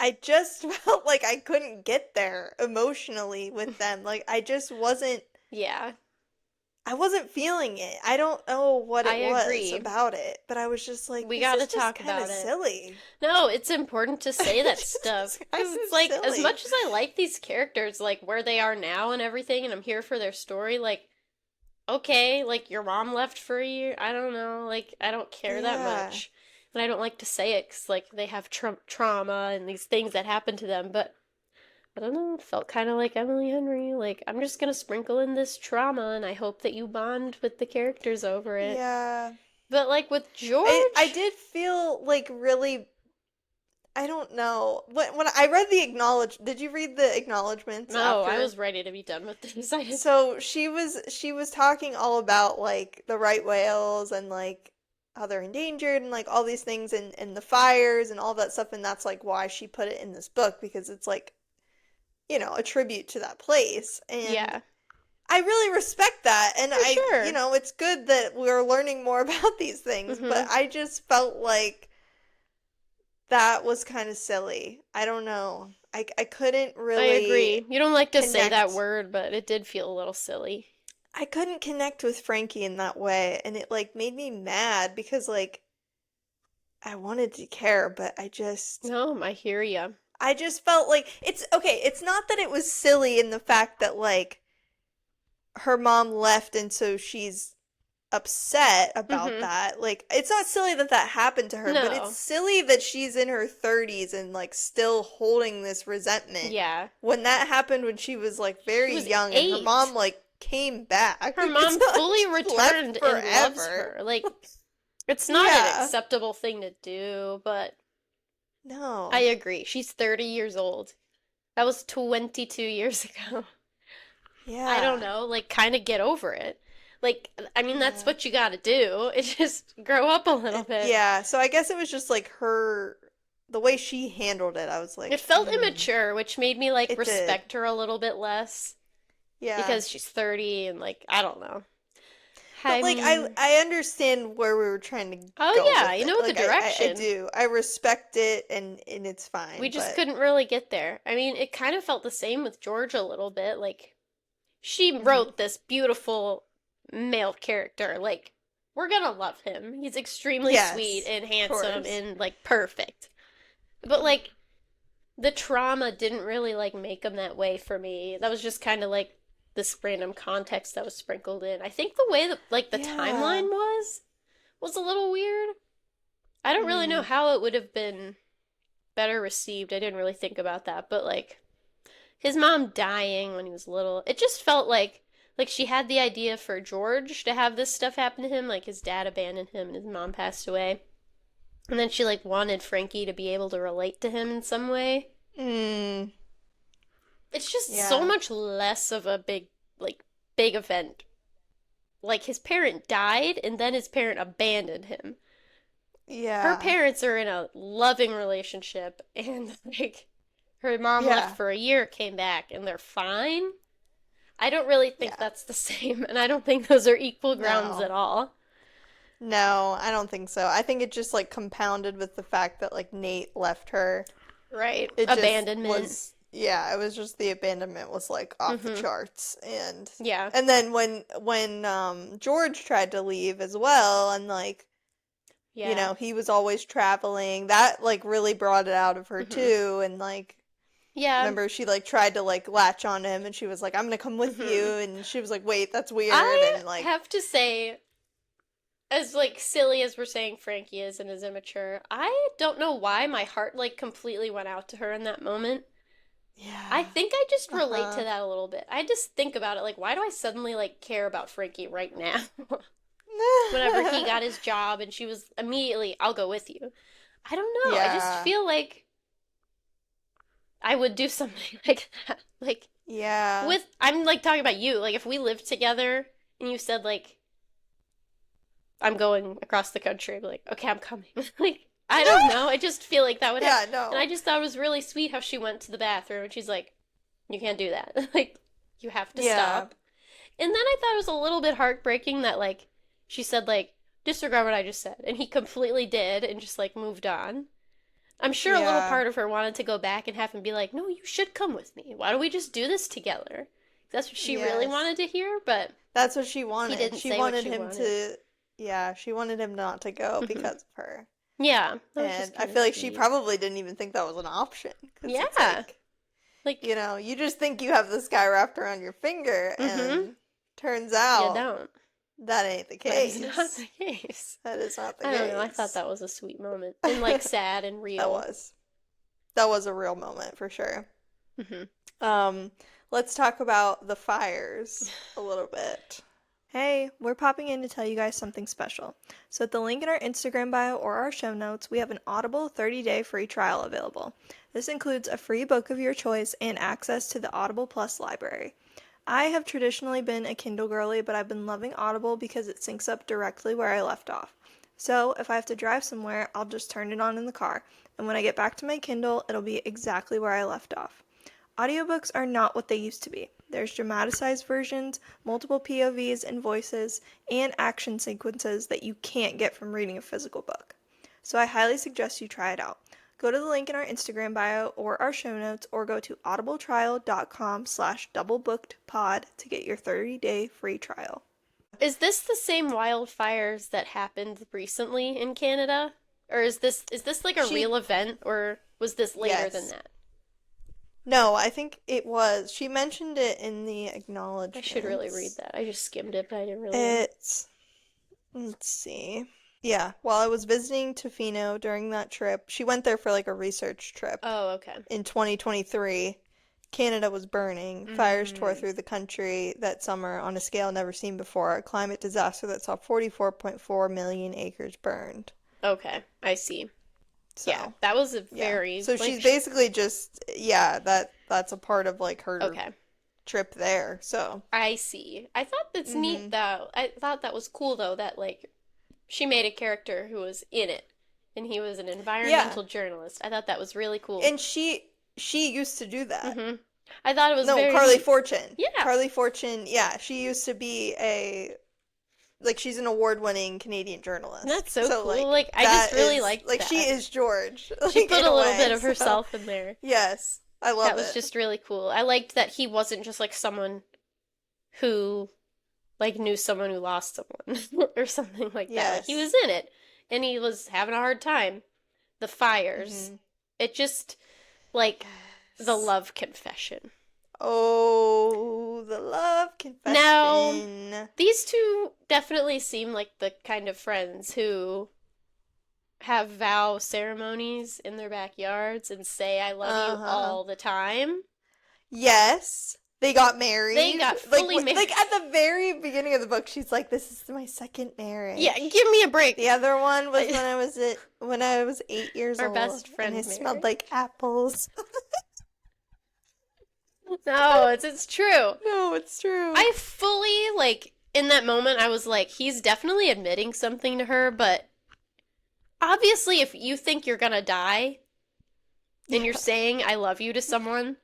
Speaker 1: I just felt like I couldn't get there emotionally with them. Like
Speaker 2: Yeah.
Speaker 1: I wasn't feeling it. I don't know what
Speaker 2: I
Speaker 1: it was
Speaker 2: agree.
Speaker 1: about it, but I was just like,
Speaker 2: We
Speaker 1: this
Speaker 2: gotta
Speaker 1: is just
Speaker 2: talk
Speaker 1: kind of
Speaker 2: about it.
Speaker 1: silly.
Speaker 2: No, it's important to say that
Speaker 1: Just
Speaker 2: stuff
Speaker 1: kind
Speaker 2: because
Speaker 1: of
Speaker 2: it's like as
Speaker 1: silly.
Speaker 2: much as I like these characters, like where they are now and everything, and I'm here for their story, like okay, like your mom left for a year. I don't know, like I don't care that
Speaker 1: Yeah.
Speaker 2: much, and I don't like to say it because like they have trauma and these things that happen to them, but I don't know, it felt kind of like Emily Henry. Like, I'm just gonna sprinkle in this trauma and I hope that you bond with the characters over it.
Speaker 1: Yeah.
Speaker 2: But, like, with
Speaker 1: I
Speaker 2: George,
Speaker 1: did feel like really, I don't know. When I read the did you read the acknowledgments
Speaker 2: no, I
Speaker 1: after?
Speaker 2: was ready to be done with this. I didn't.
Speaker 1: So she was talking all about like the right whales and like how they're endangered and like all these things and the fires and all that stuff, and that's like why she put it in this book, because it's like, a tribute to that place. And
Speaker 2: Yeah,
Speaker 1: I really respect that, and
Speaker 2: for sure.
Speaker 1: it's good that we're learning more about these things, but
Speaker 2: Mm-hmm.
Speaker 1: I just felt like that was kind of silly. I don't know. I couldn't
Speaker 2: I
Speaker 1: really
Speaker 2: agree. You don't like to say that
Speaker 1: connect.
Speaker 2: word, but it did feel a little silly.
Speaker 1: I couldn't connect with Frankie in that way, and it like made me mad because like I wanted to care, but
Speaker 2: No, I hear ya.
Speaker 1: I just felt like it's okay, it's not that it was silly in the fact that like her mom left and so she's upset about
Speaker 2: Mm-hmm.
Speaker 1: that. Like it's not silly that that happened to her, but it's
Speaker 2: No.
Speaker 1: silly that she's in her 30s and like still holding this resentment
Speaker 2: Yeah.
Speaker 1: when that happened when she was like
Speaker 2: She
Speaker 1: very
Speaker 2: was
Speaker 1: young and her mom
Speaker 2: 8.
Speaker 1: like came back.
Speaker 2: Her
Speaker 1: It's
Speaker 2: mom
Speaker 1: not like
Speaker 2: fully
Speaker 1: she left
Speaker 2: returned and loves
Speaker 1: forever.
Speaker 2: her. Like, it's not an
Speaker 1: Yeah.
Speaker 2: acceptable thing to do, but I
Speaker 1: No.
Speaker 2: agree. She's 30 years old. That was 22 years ago. I don't
Speaker 1: Yeah.
Speaker 2: know, like kind of get over it. Like I mean that's
Speaker 1: Yeah.
Speaker 2: what you got to do. It's just grow up a little bit.
Speaker 1: Yeah. So I guess it was just like the way she handled it. I was
Speaker 2: It
Speaker 1: like,
Speaker 2: felt immature, which made me like
Speaker 1: it did.
Speaker 2: respect her a little bit less
Speaker 1: Yeah.
Speaker 2: because she's 30 and like I don't know.
Speaker 1: But like I
Speaker 2: I'm
Speaker 1: I understand where we were trying to
Speaker 2: Oh
Speaker 1: go
Speaker 2: yeah,
Speaker 1: with
Speaker 2: you
Speaker 1: it.
Speaker 2: know the
Speaker 1: Like I
Speaker 2: direction.
Speaker 1: do. I respect it, and it's
Speaker 2: We
Speaker 1: fine.
Speaker 2: just
Speaker 1: But
Speaker 2: couldn't really get there. I mean, it kind of felt the same with George a little bit. Like she
Speaker 1: Hmm.
Speaker 2: wrote this beautiful male character. Like, we're gonna love him. He's extremely sweet
Speaker 1: Yes,
Speaker 2: and
Speaker 1: of
Speaker 2: handsome
Speaker 1: course.
Speaker 2: and like perfect. But like the trauma didn't really like make him that way for me. That was just kind of like this random context that was sprinkled in. I think the way that like the
Speaker 1: Yeah.
Speaker 2: timeline was a little weird. I don't really know
Speaker 1: Mm.
Speaker 2: how it would have been better received. I didn't really think about that, but like his mom dying when he was little, it just felt like she had the idea for George to have this stuff happen to him, like his dad abandoned him and his mom passed away. And then she like wanted Frankie to be able to relate to him in some way.
Speaker 1: Mm.
Speaker 2: It's just so
Speaker 1: Yeah.
Speaker 2: much less of a like big event. Like his parent died and then his parent abandoned him. Her
Speaker 1: Yeah.
Speaker 2: parents are in a loving relationship and like her mom left
Speaker 1: Yeah.
Speaker 2: for a year, came back, and they're fine. I don't really think
Speaker 1: Yeah.
Speaker 2: that's the same, and I don't think those are equal grounds
Speaker 1: No.
Speaker 2: at all.
Speaker 1: No, I don't think so. I think it just like compounded with the fact that like Nate left her.
Speaker 2: Right.
Speaker 1: It just
Speaker 2: Abandonment.
Speaker 1: was, yeah, it was just the abandonment was like off the
Speaker 2: Mm-hmm.
Speaker 1: charts. and
Speaker 2: Yeah.
Speaker 1: and then when George tried to leave as well, and like,
Speaker 2: Yeah.
Speaker 1: he was always traveling, that like really brought it out of her
Speaker 2: Mm-hmm.
Speaker 1: too. And like,
Speaker 2: Yeah.
Speaker 1: remember, she like tried to like latch on to him, and she was like, I'm gonna come with
Speaker 2: Mm-hmm.
Speaker 1: you, and she was like, wait, that's weird.
Speaker 2: I
Speaker 1: And like,
Speaker 2: have to say, as like silly as we're saying Frankie is and is immature, I don't know why my heart like completely went out to her in that moment. I
Speaker 1: yeah.
Speaker 2: think I just relate to
Speaker 1: Uh-huh.
Speaker 2: that a little bit. I just think about it like, why do I suddenly like care about Frankie right now? Whenever he got his job and she was immediately, I'll go with you. I don't know. I just
Speaker 1: Yeah.
Speaker 2: feel like I would do something like that. Like
Speaker 1: Yeah.
Speaker 2: I'm like talking about you. Like if we lived together and you said like I'm going across the country, I'd be like, okay, I'm coming. Like I don't know. I just feel like that would happen.
Speaker 1: Yeah,
Speaker 2: And I
Speaker 1: no.
Speaker 2: just thought it was really sweet how she went to the bathroom and she's like, you can't do that. Like you have to
Speaker 1: Yeah.
Speaker 2: stop. And then I thought it was a little bit heartbreaking that like she said like disregard what I just said, and he completely did and just like moved on. I'm sure a little
Speaker 1: Yeah.
Speaker 2: part of her wanted to go back and have him be like, "No, you should come with me. Why don't we just do this together?" That's what she really
Speaker 1: Yes.
Speaker 2: wanted to hear, but
Speaker 1: That's what she
Speaker 2: he
Speaker 1: wanted.
Speaker 2: didn't
Speaker 1: She
Speaker 2: say what
Speaker 1: wanted
Speaker 2: she
Speaker 1: him
Speaker 2: wanted.
Speaker 1: to, yeah, she wanted him not to go
Speaker 2: Hmm.
Speaker 1: because of her.
Speaker 2: Yeah, that was
Speaker 1: And
Speaker 2: just
Speaker 1: I
Speaker 2: kind of
Speaker 1: feel like she
Speaker 2: sweet.
Speaker 1: probably didn't even think that was an option. Because it's
Speaker 2: Yeah,
Speaker 1: like,
Speaker 2: like,
Speaker 1: you just think you have this guy wrapped around your finger,
Speaker 2: mm-hmm.
Speaker 1: and turns
Speaker 2: You
Speaker 1: out
Speaker 2: don't.
Speaker 1: that ain't the
Speaker 2: That is not
Speaker 1: case.
Speaker 2: the case.
Speaker 1: That is not the
Speaker 2: I don't know. I thought
Speaker 1: case.
Speaker 2: that was a sweet moment and like sad and
Speaker 1: That
Speaker 2: real.
Speaker 1: was. That was a real moment for sure.
Speaker 2: Hmm.
Speaker 1: Um, let's talk about the fires a little bit. Hey, we're popping in to tell you guys something special. So, at the link in our Instagram bio or our show notes, we have an Audible 30-day free trial available. This includes a free book of your choice and access to the Audible Plus library. I have traditionally been a Kindle girly, but I've been loving Audible because it syncs up directly where I left off. So, if I have to drive somewhere, I'll just turn it on in the car, and when I get back to my Kindle, it'll be exactly where I left off. Audiobooks are not what they used to be. There's dramatized versions, multiple POVs and voices, and action sequences that you can't get from reading a physical book. So I highly suggest you try it out. Go to the link in our Instagram bio or our show notes, or go to audibletrial.com/doublebookedpod to get your 30-day free trial.
Speaker 2: Is this the same wildfires that happened recently in Canada? Or is this like a
Speaker 1: She,
Speaker 2: real event or was this later than
Speaker 1: yes.
Speaker 2: that?
Speaker 1: No, I think it was. She mentioned it in the
Speaker 2: I should really read
Speaker 1: acknowledgments.
Speaker 2: that. I just skimmed it, but I didn't really read it.
Speaker 1: It's, let's see. Yeah, while I was visiting Tofino during that trip, she went there for like a research trip.
Speaker 2: Oh, okay.
Speaker 1: In 2023, Canada was burning. Fires tore
Speaker 2: Mm,
Speaker 1: through the country that summer on a scale never seen before, a climate disaster that saw 44.4 million acres burned.
Speaker 2: okay. I see. Yeah,
Speaker 1: So,
Speaker 2: that was a
Speaker 1: yeah.
Speaker 2: very
Speaker 1: So
Speaker 2: like
Speaker 1: she's basically just, yeah, that's a part of like her
Speaker 2: okay.
Speaker 1: trip there. So,
Speaker 2: I see. I thought that's neat
Speaker 1: mhm.
Speaker 2: though. I thought that was cool though that like she made a character who was in it and he was an
Speaker 1: Yeah.
Speaker 2: environmental journalist. I thought that was really cool.
Speaker 1: And she used to do that.
Speaker 2: Hmm. I thought it was
Speaker 1: No,
Speaker 2: very
Speaker 1: Carley
Speaker 2: neat.
Speaker 1: Fortune.
Speaker 2: Yeah,
Speaker 1: Carley Fortune, yeah, she used to be a, like, she's an award-winning Canadian journalist.
Speaker 2: that's so
Speaker 1: So
Speaker 2: cool.
Speaker 1: like
Speaker 2: Like I just
Speaker 1: that
Speaker 2: really
Speaker 1: is
Speaker 2: liked
Speaker 1: like she
Speaker 2: that.
Speaker 1: is George,
Speaker 2: She
Speaker 1: like
Speaker 2: put
Speaker 1: in
Speaker 2: a
Speaker 1: a
Speaker 2: little bit
Speaker 1: way.
Speaker 2: of
Speaker 1: So
Speaker 2: herself in there.
Speaker 1: yes, I
Speaker 2: That
Speaker 1: love
Speaker 2: was
Speaker 1: it.
Speaker 2: just really cool. I liked that he wasn't just like someone who like knew someone who lost someone or something like that. Like he
Speaker 1: Yes.
Speaker 2: was in it and he was having a hard time. The fires.
Speaker 1: Hmm.
Speaker 2: It just like the
Speaker 1: Yes.
Speaker 2: love confession.
Speaker 1: Oh, the love
Speaker 2: Now,
Speaker 1: confession.
Speaker 2: these two definitely seem like the kind of friends who have vow ceremonies in their backyards and say I love you
Speaker 1: Uh-huh.
Speaker 2: all the time.
Speaker 1: Yes. They got
Speaker 2: They
Speaker 1: married.
Speaker 2: got
Speaker 1: Like
Speaker 2: fully married.
Speaker 1: like at the very beginning of the book, she's like, "This is my second
Speaker 2: Yeah,
Speaker 1: marriage."
Speaker 2: give me a
Speaker 1: The
Speaker 2: break.
Speaker 1: other one was
Speaker 2: I-
Speaker 1: when I was 8 years
Speaker 2: Our
Speaker 1: old,
Speaker 2: best
Speaker 1: and
Speaker 2: friend
Speaker 1: it smelled like
Speaker 2: marriage.
Speaker 1: apples.
Speaker 2: No, it's true.
Speaker 1: No, it's true.
Speaker 2: I fully like in that moment I was like he's definitely admitting something to her, but obviously if you think you're gonna die and you're
Speaker 1: Yeah.
Speaker 2: saying I love you to someone,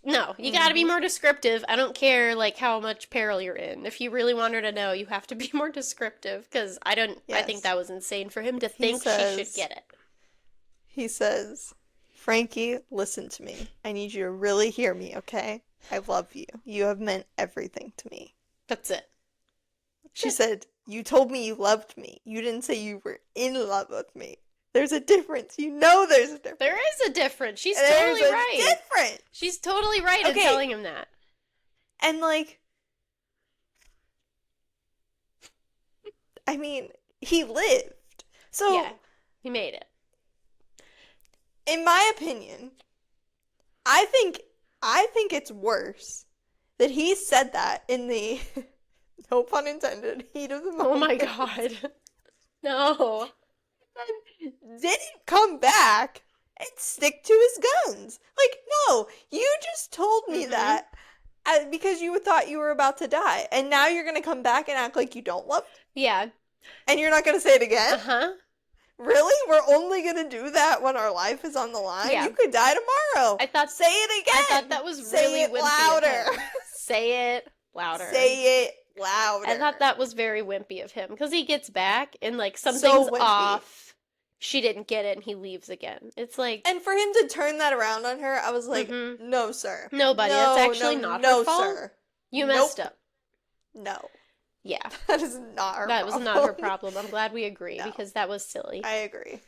Speaker 2: no, you gotta be
Speaker 1: Hmm.
Speaker 2: more descriptive. I don't care like how much peril you're in. If you really want her to know, you have to be more descriptive because I think
Speaker 1: Yes.
Speaker 2: that was insane for him to
Speaker 1: He
Speaker 2: think she should
Speaker 1: says,
Speaker 2: get it.
Speaker 1: he says, Frankie, listen to me. I need you to really hear me, okay? I love you. You have meant everything to me.
Speaker 2: That's it.
Speaker 1: She said, you told me you loved me. You didn't say you were in love with me. There's a difference. You know there's a difference.
Speaker 2: There is a difference. She's
Speaker 1: There's
Speaker 2: totally
Speaker 1: a
Speaker 2: right.
Speaker 1: difference.
Speaker 2: She's totally right in
Speaker 1: Okay,
Speaker 2: telling him that.
Speaker 1: and like, I mean, he lived.
Speaker 2: Yeah,
Speaker 1: So,
Speaker 2: he made it.
Speaker 1: in my opinion, I think I think it's worse that he said that in the no pun intended heat of the
Speaker 2: Oh my
Speaker 1: moment
Speaker 2: God. No.
Speaker 1: and didn't come back and stick to his guns. Like, no, you just told me
Speaker 2: Mm-hmm.
Speaker 1: that because you thought you were about to die, and now you're gonna come back and act like you don't love me,
Speaker 2: Yeah.
Speaker 1: and you're not gonna say it again?
Speaker 2: Uh-huh.
Speaker 1: Really? We're only gonna do that when our life is on the line? You
Speaker 2: Yeah.
Speaker 1: could die tomorrow.
Speaker 2: I thought
Speaker 1: Say it
Speaker 2: I thought
Speaker 1: again.
Speaker 2: that was
Speaker 1: Say
Speaker 2: really
Speaker 1: it
Speaker 2: wimpy of
Speaker 1: louder.
Speaker 2: him. Say it louder.
Speaker 1: Say it
Speaker 2: I thought
Speaker 1: louder.
Speaker 2: that was very wimpy of him because he gets back and like
Speaker 1: So
Speaker 2: something's
Speaker 1: wimpy.
Speaker 2: off. She didn't get it and he leaves again. It's like,
Speaker 1: And for him to turn that around on her, I was like,
Speaker 2: mm-hmm.
Speaker 1: no, sir.
Speaker 2: No, buddy, that's
Speaker 1: No,
Speaker 2: actually
Speaker 1: no,
Speaker 2: not her
Speaker 1: no,
Speaker 2: fault.
Speaker 1: sir.
Speaker 2: You messed
Speaker 1: Nope.
Speaker 2: up.
Speaker 1: No.
Speaker 2: Yeah,
Speaker 1: That is not her
Speaker 2: that was not her
Speaker 1: problem.
Speaker 2: problem. I'm glad we agree
Speaker 1: No.
Speaker 2: because that was silly.
Speaker 1: I agree.
Speaker 2: You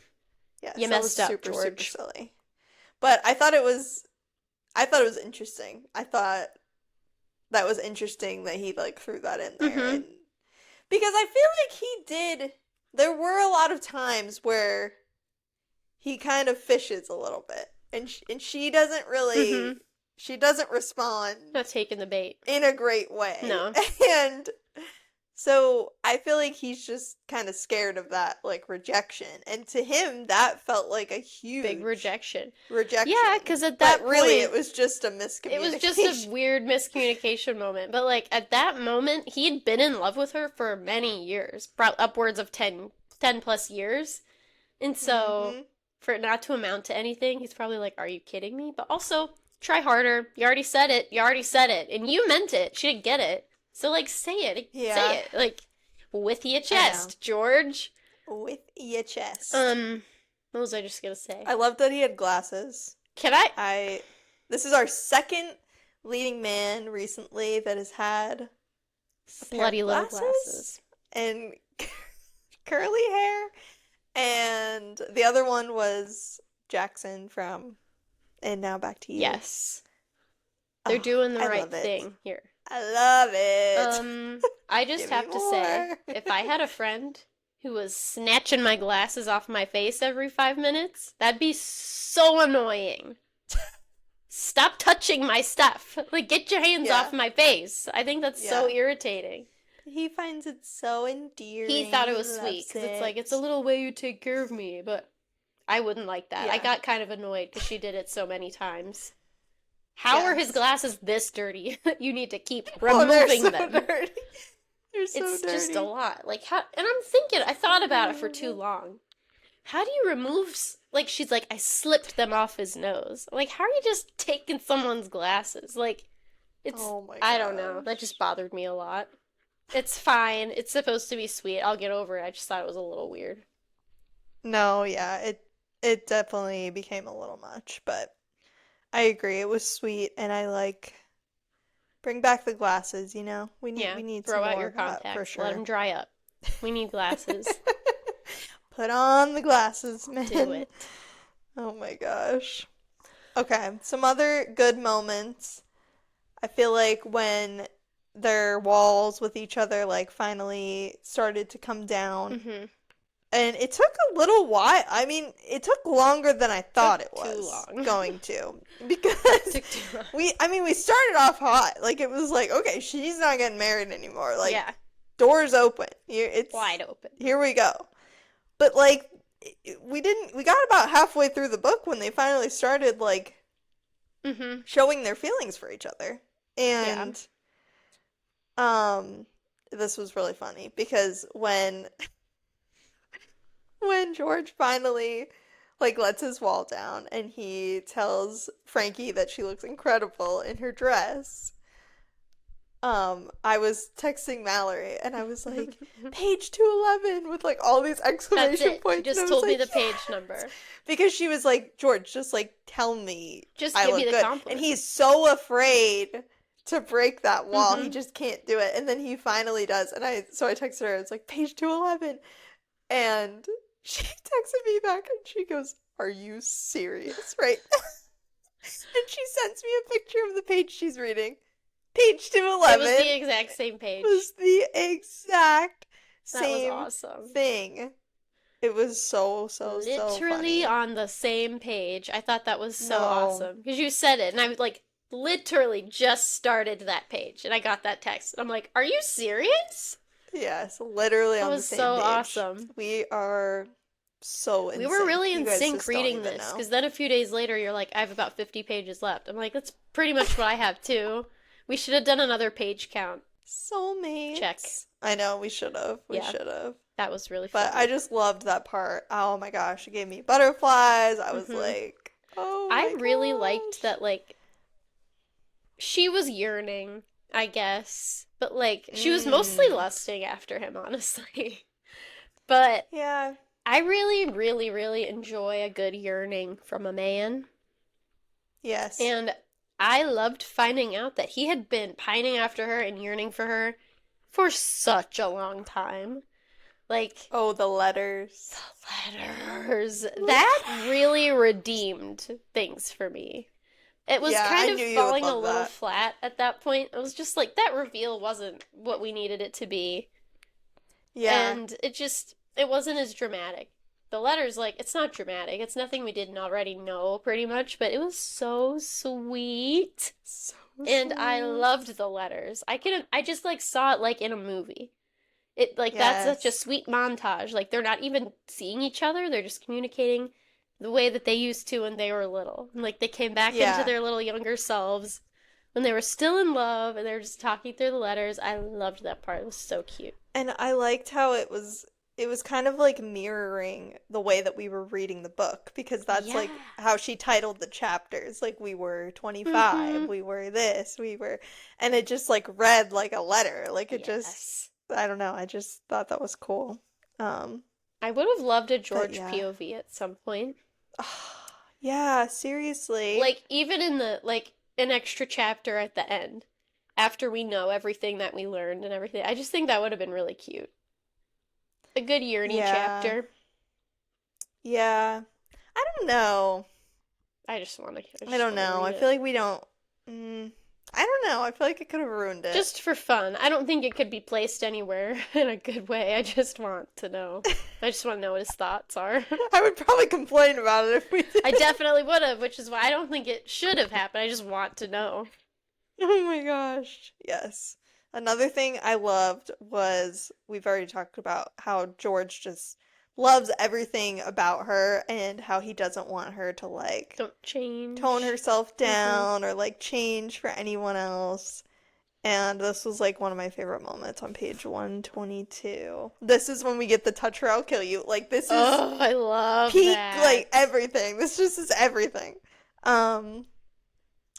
Speaker 1: Yes, that was
Speaker 2: messed up,
Speaker 1: super, super
Speaker 2: George.
Speaker 1: silly. But I thought it was interesting. I thought that was interesting that he like threw that in there
Speaker 2: Mm-hmm.
Speaker 1: and because I feel like there were a lot of times where he kind of fishes a little bit and
Speaker 2: Mm-hmm.
Speaker 1: she doesn't respond
Speaker 2: Not taking the bait.
Speaker 1: in a great way.
Speaker 2: No.
Speaker 1: And so I feel like he's just kind of scared of that like rejection. And to him that felt like a
Speaker 2: Big
Speaker 1: huge
Speaker 2: rejection.
Speaker 1: rejection.
Speaker 2: Yeah, because at
Speaker 1: But
Speaker 2: that
Speaker 1: really
Speaker 2: point,
Speaker 1: it was just a
Speaker 2: it was just a
Speaker 1: miscommunication.
Speaker 2: weird miscommunication moment. But like at that moment, he had been in love with her for many years, upwards of 10 plus years. And so
Speaker 1: Hmm.
Speaker 2: for it not to amount to anything, he's probably like, "Are you kidding me?" But also, try harder. You already said it. You already said it. And you meant it. She didn't get it. So like say it. Say
Speaker 1: Yeah,
Speaker 2: it. Like with your
Speaker 1: I know.
Speaker 2: chest, George.
Speaker 1: With your chest.
Speaker 2: Um what was I just gonna say?
Speaker 1: I love that he had glasses.
Speaker 2: Can I
Speaker 1: I This is our second leading man recently that has had a pair of
Speaker 2: bloody little
Speaker 1: glasses
Speaker 2: glasses?
Speaker 1: and curly hair. And the other one was Jackson from And Now Back to You.
Speaker 2: Yes. They're
Speaker 1: Oh,
Speaker 2: doing the
Speaker 1: I
Speaker 2: right
Speaker 1: love it.
Speaker 2: thing here.
Speaker 1: I love it.
Speaker 2: I just
Speaker 1: Give me
Speaker 2: have to say,
Speaker 1: more.
Speaker 2: if I had a friend who was snatching my glasses off my face every 5 minutes, that'd be so annoying. Stop touching my stuff. Like, get your hands
Speaker 1: Yeah,
Speaker 2: off my face. I think that's so
Speaker 1: yeah.
Speaker 2: irritating.
Speaker 1: He finds it so endearing.
Speaker 2: He thought it
Speaker 1: He
Speaker 2: was sweet
Speaker 1: loves
Speaker 2: because it's like, it's a
Speaker 1: it.
Speaker 2: little way you take care of me, but I wouldn't like that. I
Speaker 1: Yeah.
Speaker 2: got kind of annoyed because she did it so many times. How are his
Speaker 1: Yes.
Speaker 2: glasses this dirty? You need to keep
Speaker 1: Oh, they're
Speaker 2: removing
Speaker 1: so
Speaker 2: them.
Speaker 1: dirty. They're so
Speaker 2: It's just a
Speaker 1: dirty.
Speaker 2: lot. Like how and I'm thinking I thought about it for too long. How do you remove like she's like I slipped them off his nose. Like how are you just taking someone's glasses? Like it's
Speaker 1: Oh my
Speaker 2: I don't know. That
Speaker 1: gosh.
Speaker 2: just bothered me a lot. It's fine. It's supposed to be sweet. I'll get over it. I just thought it was a little weird.
Speaker 1: No, yeah, it definitely became a little much, but I agree. It was sweet and I like Bring back the glasses,
Speaker 2: Yeah,
Speaker 1: We need some
Speaker 2: throw out
Speaker 1: more
Speaker 2: your
Speaker 1: of that for
Speaker 2: contacts. Let
Speaker 1: sure.
Speaker 2: them dry up. We need glasses.
Speaker 1: Put on the glasses,
Speaker 2: Do
Speaker 1: man.
Speaker 2: it.
Speaker 1: Oh my gosh. Okay, some other good moments. I feel like when their walls with each other like finally started to come down.
Speaker 2: Mm-hmm.
Speaker 1: And it took a little while. I mean, it took longer than I thought
Speaker 2: Took
Speaker 1: it
Speaker 2: too
Speaker 1: was
Speaker 2: long.
Speaker 1: going to. Because
Speaker 2: Took too long.
Speaker 1: we started off hot. Like, it was like, okay, she's not getting married anymore. Like,
Speaker 2: Yeah,
Speaker 1: doors open.
Speaker 2: wide open.
Speaker 1: Here we go. But, like, we got about halfway through the book when they finally started, like,
Speaker 2: Mm-hmm.
Speaker 1: showing their feelings for each other.
Speaker 2: Yeah.
Speaker 1: And, um, this was really funny because when George finally like lets his wall down and he tells Frankie that she looks incredible in her dress. I was texting Mallory and I was like, page 211 with like all these
Speaker 2: That's
Speaker 1: exclamation
Speaker 2: it. She
Speaker 1: points and I
Speaker 2: just
Speaker 1: was
Speaker 2: told me
Speaker 1: like,
Speaker 2: the page
Speaker 1: yes!
Speaker 2: number.
Speaker 1: Because she was like, George, just like tell me
Speaker 2: Just
Speaker 1: I
Speaker 2: give me
Speaker 1: look
Speaker 2: the
Speaker 1: good. And
Speaker 2: compliment.
Speaker 1: he's so afraid to break that wall. He
Speaker 2: Mm-hmm.
Speaker 1: just can't do it. And then he finally does. And so I texted her, it's like page 211. And she texted me back and she goes, are you serious right now? And she sends me a picture of the page she's reading. Page
Speaker 2: It was
Speaker 1: 211
Speaker 2: the exact same page.
Speaker 1: was the exact
Speaker 2: That was
Speaker 1: same
Speaker 2: awesome.
Speaker 1: thing. It was so, so, so
Speaker 2: Literally
Speaker 1: funny.
Speaker 2: on the same page. I thought that was so
Speaker 1: No.
Speaker 2: awesome. Because you said it, and I like literally just started that page, and I got that text. I'm like, are you serious?
Speaker 1: Yes, literally
Speaker 2: That
Speaker 1: on the
Speaker 2: was
Speaker 1: same
Speaker 2: so
Speaker 1: page.
Speaker 2: awesome.
Speaker 1: We are so in
Speaker 2: We were
Speaker 1: sync.
Speaker 2: really
Speaker 1: You
Speaker 2: in
Speaker 1: guys
Speaker 2: sync
Speaker 1: just don't
Speaker 2: reading
Speaker 1: even
Speaker 2: this,
Speaker 1: know.
Speaker 2: because then a few days later, you're like, I have about 50 pages left. I'm like, that's pretty much what I have too. We should have done another page count.
Speaker 1: Soulmates.
Speaker 2: Check.
Speaker 1: I know, we should have. We
Speaker 2: Yeah,
Speaker 1: should have.
Speaker 2: that was really
Speaker 1: But I
Speaker 2: funny.
Speaker 1: just loved that part. Oh my gosh, it gave me butterflies. I was
Speaker 2: Hmm
Speaker 1: like, oh
Speaker 2: I
Speaker 1: my
Speaker 2: really liked
Speaker 1: gosh.
Speaker 2: that, like, she was yearning, I guess, but like, she was mostly
Speaker 1: Mm.
Speaker 2: lusting after him, honestly. But
Speaker 1: Yeah.
Speaker 2: I really, really, really enjoy a good yearning from a man.
Speaker 1: Yes.
Speaker 2: And I loved finding out that he had been pining after her and yearning for her for such a long time. Like,
Speaker 1: Oh, the letters.
Speaker 2: the letters. That really redeemed things for me. It was
Speaker 1: Yeah,
Speaker 2: kind
Speaker 1: I
Speaker 2: of
Speaker 1: knew you would
Speaker 2: falling a
Speaker 1: love
Speaker 2: little
Speaker 1: that.
Speaker 2: flat at that point. It was just like that reveal wasn't what we needed it to be.
Speaker 1: Yeah.
Speaker 2: And it wasn't as dramatic. The letters, like, it's not dramatic. It's nothing we didn't already know, pretty much, but it was so sweet.
Speaker 1: So
Speaker 2: And I
Speaker 1: sweet.
Speaker 2: loved the letters. I just like saw it like in a movie. It like that's such a
Speaker 1: Yes.
Speaker 2: sweet montage. Like they're not even seeing each other, they're just communicating the way that they used to when they were little. And like they came back into
Speaker 1: Yeah.
Speaker 2: their little younger selves when they were still in love and they were just talking through the letters. I loved that part. It was so cute.
Speaker 1: And I liked how it was kind of like mirroring the way that we were reading the book because that's
Speaker 2: Yeah.
Speaker 1: like how she titled the chapters. Like we were 25,
Speaker 2: Mm-hmm.
Speaker 1: we were this, we were and it just like read like a letter. Like it just
Speaker 2: Yes.
Speaker 1: I don't know, I just thought that was cool. Um
Speaker 2: I would have loved a
Speaker 1: but
Speaker 2: George
Speaker 1: yeah.
Speaker 2: POV at some point.
Speaker 1: Yeah, seriously.
Speaker 2: Like even in the like an extra chapter at the end after we know everything that we learned and everything. I just think that would have been really cute. A good yearny
Speaker 1: Yeah.
Speaker 2: chapter.
Speaker 1: Yeah. I don't know.
Speaker 2: I
Speaker 1: I
Speaker 2: just
Speaker 1: don't
Speaker 2: want to
Speaker 1: know.
Speaker 2: read
Speaker 1: I feel
Speaker 2: it.
Speaker 1: like we don't I don't know. I feel like it could have ruined it.
Speaker 2: Just for fun. I don't think it could be placed anywhere in a good way. I just want to know. I just want to know what his thoughts are.
Speaker 1: I would probably complain about it if we
Speaker 2: I
Speaker 1: did.
Speaker 2: definitely would have, which is why I don't think it should have happened. I just want to know.
Speaker 1: Oh my gosh. Yes. Another thing I loved was we've already talked about how George just loves everything about her and how he doesn't want her to like
Speaker 2: Don't
Speaker 1: tone
Speaker 2: change.
Speaker 1: herself
Speaker 2: Mm-hmm.
Speaker 1: down or like change for anyone else. And this was like one of my favorite moments on page 122. This is when we get the touch her, I'll kill you. Like this is
Speaker 2: Oh, I love
Speaker 1: peak like
Speaker 2: that.
Speaker 1: everything. This just is everything. Um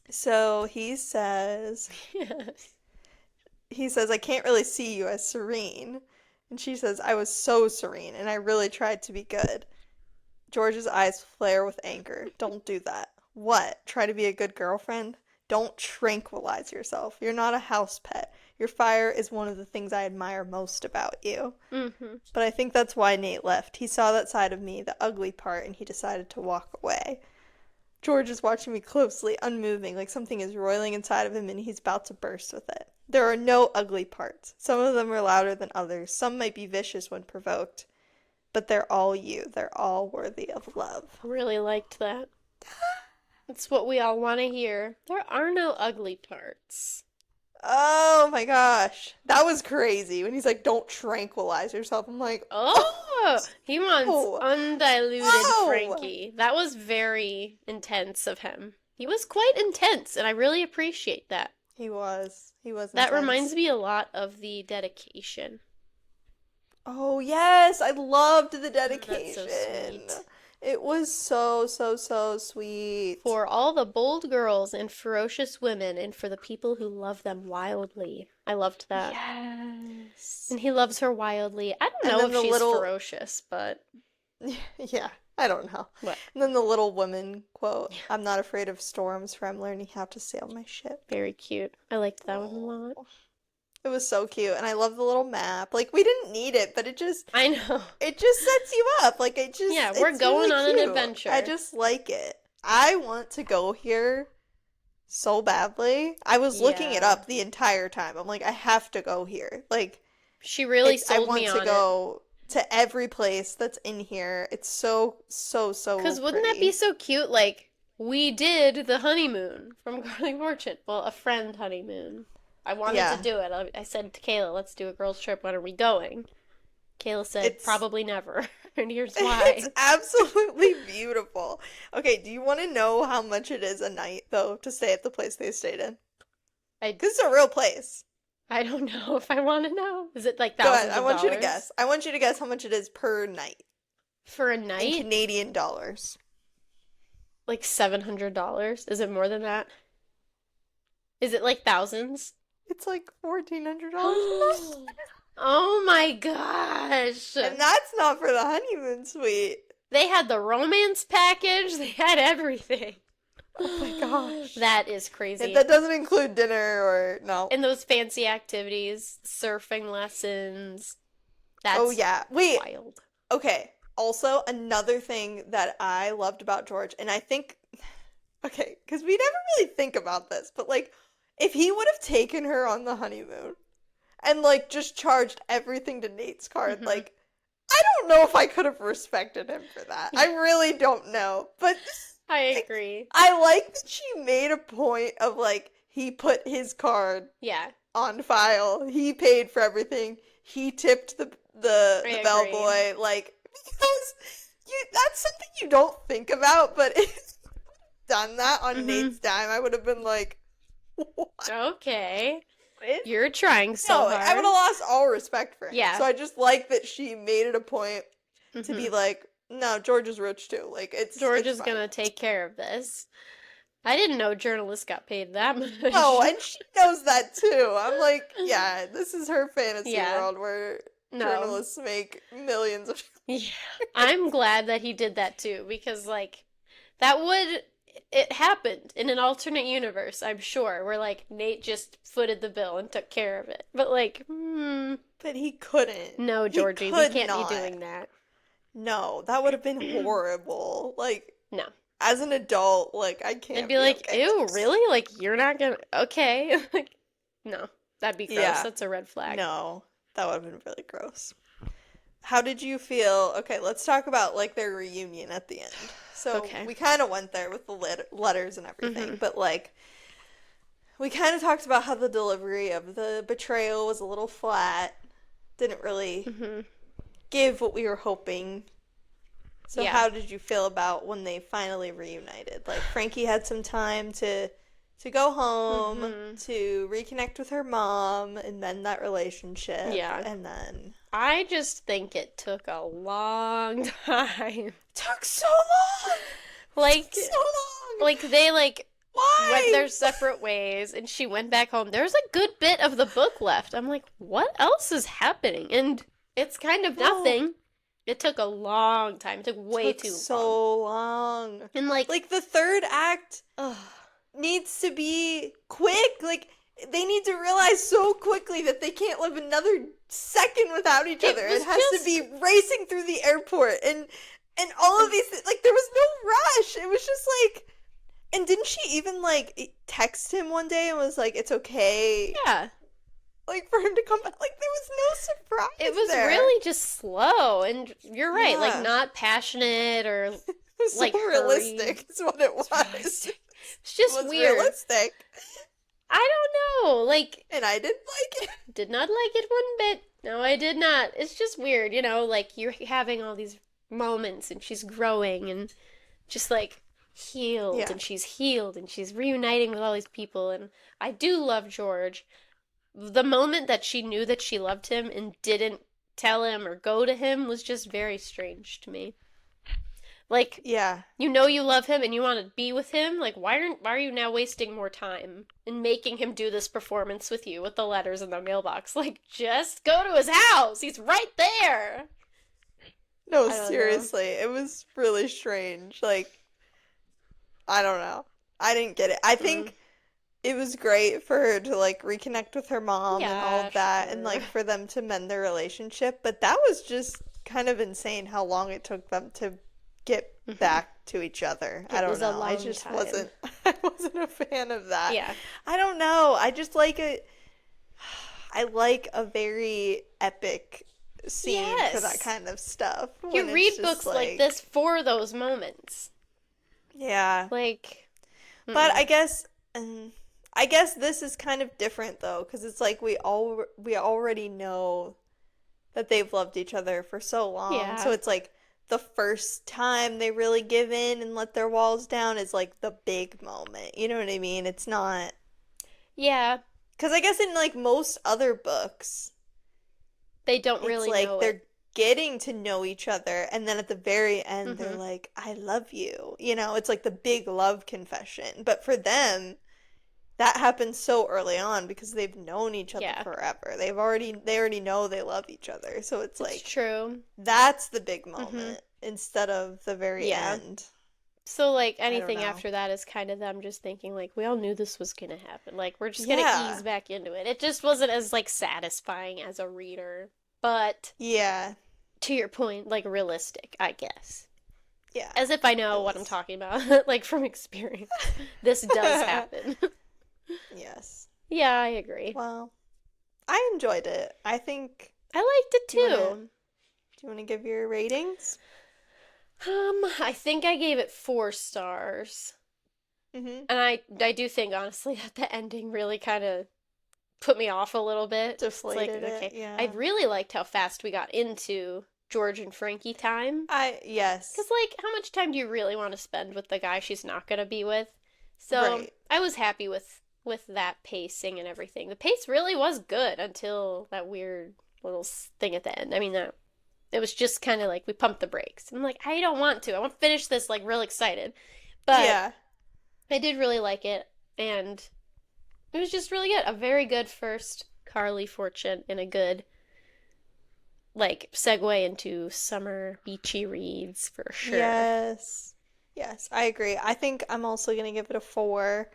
Speaker 1: so
Speaker 2: Yes.
Speaker 1: he says I can't really see you as serene. And she says I was so serene and I really tried to be good. George's eyes flare with anger. Don't do that. What? Try to be a good girlfriend? Don't tranquilize yourself. You're not a house pet. Your fire is one of the things I admire most about you.
Speaker 2: Mm-hmm.
Speaker 1: But I think that's why Nate left. He saw that side of me, the ugly part, and he decided to walk away. George is watching me closely, unmoving, like something is roiling inside of him and he's about to burst with it. There are no ugly parts. Some of them are louder than others. Some might be vicious when provoked. But they're all you. They're all worthy of love.
Speaker 2: Really liked that. That's what we all want to hear. There are no ugly parts.
Speaker 1: Oh my gosh. That was crazy. When he's like, don't tranquilize yourself. I'm like,
Speaker 2: Oh, he wants
Speaker 1: oh,
Speaker 2: undiluted
Speaker 1: whoa.
Speaker 2: Frankie. That was very intense of him. He was quite intense, and I really appreciate that.
Speaker 1: He was. He was
Speaker 2: That
Speaker 1: intense.
Speaker 2: reminds me a lot of the dedication.
Speaker 1: Oh, yes. I loved the
Speaker 2: That's
Speaker 1: dedication.
Speaker 2: so sweet.
Speaker 1: It was so, so, so sweet.
Speaker 2: For all the bold girls and ferocious women, and for the people who love them wildly. I loved that.
Speaker 1: Yes.
Speaker 2: And he loves her wildly. I don't
Speaker 1: And
Speaker 2: know
Speaker 1: then
Speaker 2: if
Speaker 1: the
Speaker 2: she's
Speaker 1: little-
Speaker 2: ferocious, but
Speaker 1: Yeah, I don't know.
Speaker 2: what?
Speaker 1: And then the little woman quote, I'm not afraid of storms, for I'm learning how to sail my ship.
Speaker 2: Very cute. I liked that one a lot.
Speaker 1: It was so cute, and I love the little map. Like, we didn't need it, but it just
Speaker 2: I know.
Speaker 1: sets you up. Like,
Speaker 2: Yeah, we're
Speaker 1: it's
Speaker 2: going
Speaker 1: really
Speaker 2: on an
Speaker 1: cute.
Speaker 2: adventure.
Speaker 1: I just like it. I want to go here so badly. I was looking it
Speaker 2: Yeah.
Speaker 1: up the entire time. I'm like, I have to go here. Like,
Speaker 2: She really
Speaker 1: I
Speaker 2: sold
Speaker 1: want
Speaker 2: me
Speaker 1: to
Speaker 2: on
Speaker 1: go to every place that's in here. It's so, so, so
Speaker 2: Because wouldn't that
Speaker 1: pretty.
Speaker 2: be so cute? Like, we did the honeymoon from Carley Fortune. Well, a friend honeymoon. I wanted
Speaker 1: Yeah.
Speaker 2: to do it. I said to Kayla, let's do a girls' trip. When are we going? Kayla said,
Speaker 1: It's-
Speaker 2: probably never. And here's why.
Speaker 1: It's absolutely beautiful. Okay, do you want to know how much it is a night, though, to stay at the place they stayed in?
Speaker 2: I,
Speaker 1: Because it's a real place.
Speaker 2: I don't know if I want to know. Is it like
Speaker 1: Go
Speaker 2: thousands
Speaker 1: ahead, I
Speaker 2: of
Speaker 1: want you to
Speaker 2: dollars?
Speaker 1: guess. I want you to guess how much it is per night
Speaker 2: For a
Speaker 1: in
Speaker 2: night?
Speaker 1: Canadian dollars.
Speaker 2: Like $700? Is it more than that? Is it like thousands?
Speaker 1: It's like $1,400.
Speaker 2: Oh my gosh.
Speaker 1: And that's not for the honeymoon suite.
Speaker 2: They had the romance package. They had everything.
Speaker 1: Oh my gosh.
Speaker 2: That is crazy.
Speaker 1: That doesn't include dinner or no.
Speaker 2: And those fancy activities, surfing lessons. That's
Speaker 1: Oh yeah. Wait.
Speaker 2: wild.
Speaker 1: Okay. Also, another thing that I loved about George, and I think, okay, because we never really think about this, but like, if he would have taken her on the honeymoon and like just charged everything to Nate's card,
Speaker 2: Mhm.
Speaker 1: like, I don't know if I could have respected him for that. I really don't know. But
Speaker 2: I agree.
Speaker 1: I like that she made a point of like, he put his card
Speaker 2: Yeah.
Speaker 1: on file, he paid for everything, he tipped the
Speaker 2: I
Speaker 1: bellboy, like, because that's something you don't think about, but if done that on
Speaker 2: Mhm.
Speaker 1: Nate's dime, I would have been like, what?
Speaker 2: Okay.
Speaker 1: No,
Speaker 2: You're trying so
Speaker 1: I would
Speaker 2: hard.
Speaker 1: have lost all respect for him.
Speaker 2: Yeah.
Speaker 1: So I just like that she made it a point to be
Speaker 2: Mhm.
Speaker 1: like, no, George is rich too. Like,
Speaker 2: George
Speaker 1: it's
Speaker 2: is
Speaker 1: fine.
Speaker 2: gonna take care of this. I didn't know journalists got paid that much.
Speaker 1: No, and she knows that too. I'm like, yeah, this is her fantasy
Speaker 2: Yeah.
Speaker 1: world where
Speaker 2: No.
Speaker 1: journalists make millions of.
Speaker 2: Yeah. I'm glad that he did that too, because like that would it happened in an alternate universe, I'm sure, where like Nate just footed the bill and took care of it. But like,
Speaker 1: But he couldn't.
Speaker 2: no,
Speaker 1: He
Speaker 2: Georgie, we
Speaker 1: could
Speaker 2: can't
Speaker 1: not.
Speaker 2: be doing that.
Speaker 1: No, that would have been horrible. Like,
Speaker 2: No.
Speaker 1: as an adult, like, I can't
Speaker 2: It'd be like,
Speaker 1: okay
Speaker 2: ew,
Speaker 1: with this.
Speaker 2: really? Like you're not gonna okay. Like no. That'd be gross.
Speaker 1: Yeah.
Speaker 2: That's a red flag.
Speaker 1: No, that would have been really gross. How did you feel? Okay, let's talk about like their reunion at the end. So
Speaker 2: Okay.
Speaker 1: we kind of went there with the letters and everything,
Speaker 2: Mhm.
Speaker 1: but like we kind of talked about how the delivery of the betrayal was a little flat. Didn't really
Speaker 2: Mhm.
Speaker 1: give what we were hoping. So
Speaker 2: Yeah.
Speaker 1: how did you feel about when they finally reunited? Like Frankie had some time to go home,
Speaker 2: Mhm.
Speaker 1: to reconnect with her mom and mend that relationship.
Speaker 2: Yeah.
Speaker 1: And then
Speaker 2: I just think it took a long time.
Speaker 1: took so long.
Speaker 2: Like
Speaker 1: So long.
Speaker 2: like they like
Speaker 1: Why?
Speaker 2: went their separate ways and she went back home. There's a good bit of the book left. I'm like, what else is happening? And it's kind of
Speaker 1: No.
Speaker 2: nothing. It took a long time. It took way
Speaker 1: Took
Speaker 2: too long.
Speaker 1: so long.
Speaker 2: And like
Speaker 1: Like the third act,
Speaker 2: ugh,
Speaker 1: needs to be quick. Like, they need to realize so quickly that they can't live another second without each
Speaker 2: It
Speaker 1: other. It
Speaker 2: was
Speaker 1: has to
Speaker 2: just
Speaker 1: be racing through the airport and all of these like there was no rush. It was just like, and didn't she even like text him one day and was like, "It's okay,"
Speaker 2: yeah.
Speaker 1: like for him to come back? Like there was no
Speaker 2: It
Speaker 1: surprise
Speaker 2: was
Speaker 1: there.
Speaker 2: really just slow, and you're right, like
Speaker 1: Yeah,
Speaker 2: not passionate or
Speaker 1: it was so
Speaker 2: like hurried.
Speaker 1: realistic. Is what it
Speaker 2: It's
Speaker 1: was.
Speaker 2: realistic. It's
Speaker 1: It
Speaker 2: just
Speaker 1: was
Speaker 2: weird.
Speaker 1: realistic,
Speaker 2: I don't know. Like,
Speaker 1: and I didn't like it.
Speaker 2: did not like it one bit. No, I did not. It's just weird, like you're having all these moments and she's growing and just like healed
Speaker 1: Yeah,
Speaker 2: and she's reuniting with all these people and I do love George. The moment that she knew that she loved him and didn't tell him or go to him was just very strange to me. Like,
Speaker 1: yeah.
Speaker 2: you love him and you want to be with him. Like, why are you now wasting more time and making him do this performance with you with the letters in the mailbox? Like, just go to his house. He's right there.
Speaker 1: No,
Speaker 2: I don't know.
Speaker 1: seriously, it was really strange. Like, I don't know. I didn't get it. I
Speaker 2: Mm.
Speaker 1: think it was great for her to like reconnect with her mom and all
Speaker 2: Yeah,
Speaker 1: of that and
Speaker 2: sure.
Speaker 1: like for them to mend their relationship, but that was just kind of insane how long it took them to get
Speaker 2: Hmm.
Speaker 1: back to each other. I
Speaker 2: It
Speaker 1: don't
Speaker 2: was a
Speaker 1: know. I
Speaker 2: long
Speaker 1: just
Speaker 2: time.
Speaker 1: wasn't I wasn't a fan of that.
Speaker 2: Yeah.
Speaker 1: I don't know. I just like it. I like a very epic scene for that
Speaker 2: Yes.
Speaker 1: kind of stuff when
Speaker 2: You
Speaker 1: it's
Speaker 2: read
Speaker 1: just
Speaker 2: books like
Speaker 1: like
Speaker 2: this for those moments.
Speaker 1: yeah.
Speaker 2: Like,
Speaker 1: But
Speaker 2: mm-mm.
Speaker 1: I guess this is kind of different though, because it's like we already know that they've loved each other for so long. So
Speaker 2: Yeah.
Speaker 1: it's like the first time they really give in and let their walls down is like the big moment. You know what I mean? It's not
Speaker 2: Yeah.
Speaker 1: because I guess in like most other books,
Speaker 2: They don't
Speaker 1: it's
Speaker 2: really
Speaker 1: like
Speaker 2: know it.
Speaker 1: they're getting to know each other and then at the very end they're
Speaker 2: Hmm.
Speaker 1: like, I love you. You know, it's like the big love confession. But for them, that happens so early on because they've known each other
Speaker 2: Yeah.
Speaker 1: forever. They already know they love each other. So it's
Speaker 2: It's
Speaker 1: like
Speaker 2: true.
Speaker 1: that's the big
Speaker 2: Hmm.
Speaker 1: moment instead of the very
Speaker 2: Yeah.
Speaker 1: end.
Speaker 2: So, like,
Speaker 1: I don't
Speaker 2: anything
Speaker 1: know.
Speaker 2: after that is kind of them just thinking, like, we all knew this was gonna happen. Like, we're just gonna ease
Speaker 1: Yeah.
Speaker 2: back into it. It just wasn't as, like, satisfying as a reader. But,
Speaker 1: Yeah.
Speaker 2: to your point, like, realistic, I guess.
Speaker 1: Yeah.
Speaker 2: As if I
Speaker 1: It
Speaker 2: know what I'm
Speaker 1: was.
Speaker 2: talking about, like, from experience. This does happen.
Speaker 1: Yes.
Speaker 2: Yeah, I agree.
Speaker 1: Well, I enjoyed it. I think
Speaker 2: I liked it
Speaker 1: do you want to
Speaker 2: too.
Speaker 1: give your ratings?
Speaker 2: I think I gave it 4 stars.
Speaker 1: Mhm.
Speaker 2: And I do think, honestly, that the ending really kind of put me off a little bit. It's like,
Speaker 1: Deflated it.
Speaker 2: okay, I
Speaker 1: Yeah.
Speaker 2: really liked how fast we got into George and Frankie time.
Speaker 1: I
Speaker 2: Because,
Speaker 1: yes.
Speaker 2: like, how much time do you really want to spend with the guy she's not going to be with? So,
Speaker 1: Right.
Speaker 2: I was happy with that pacing and everything. The pace really was good until that weird little thing at the end. I mean, that it was just kind of like we pumped the brakes. I'm like, I don't want to. I want to finish this like real excited. But
Speaker 1: Yeah.
Speaker 2: I did really like it, and it was just really good. A very good first Carley Fortune and a good like segue into summer beachy reads for sure.
Speaker 1: Yes. Yes, I agree. I think I'm also gonna give it a 4.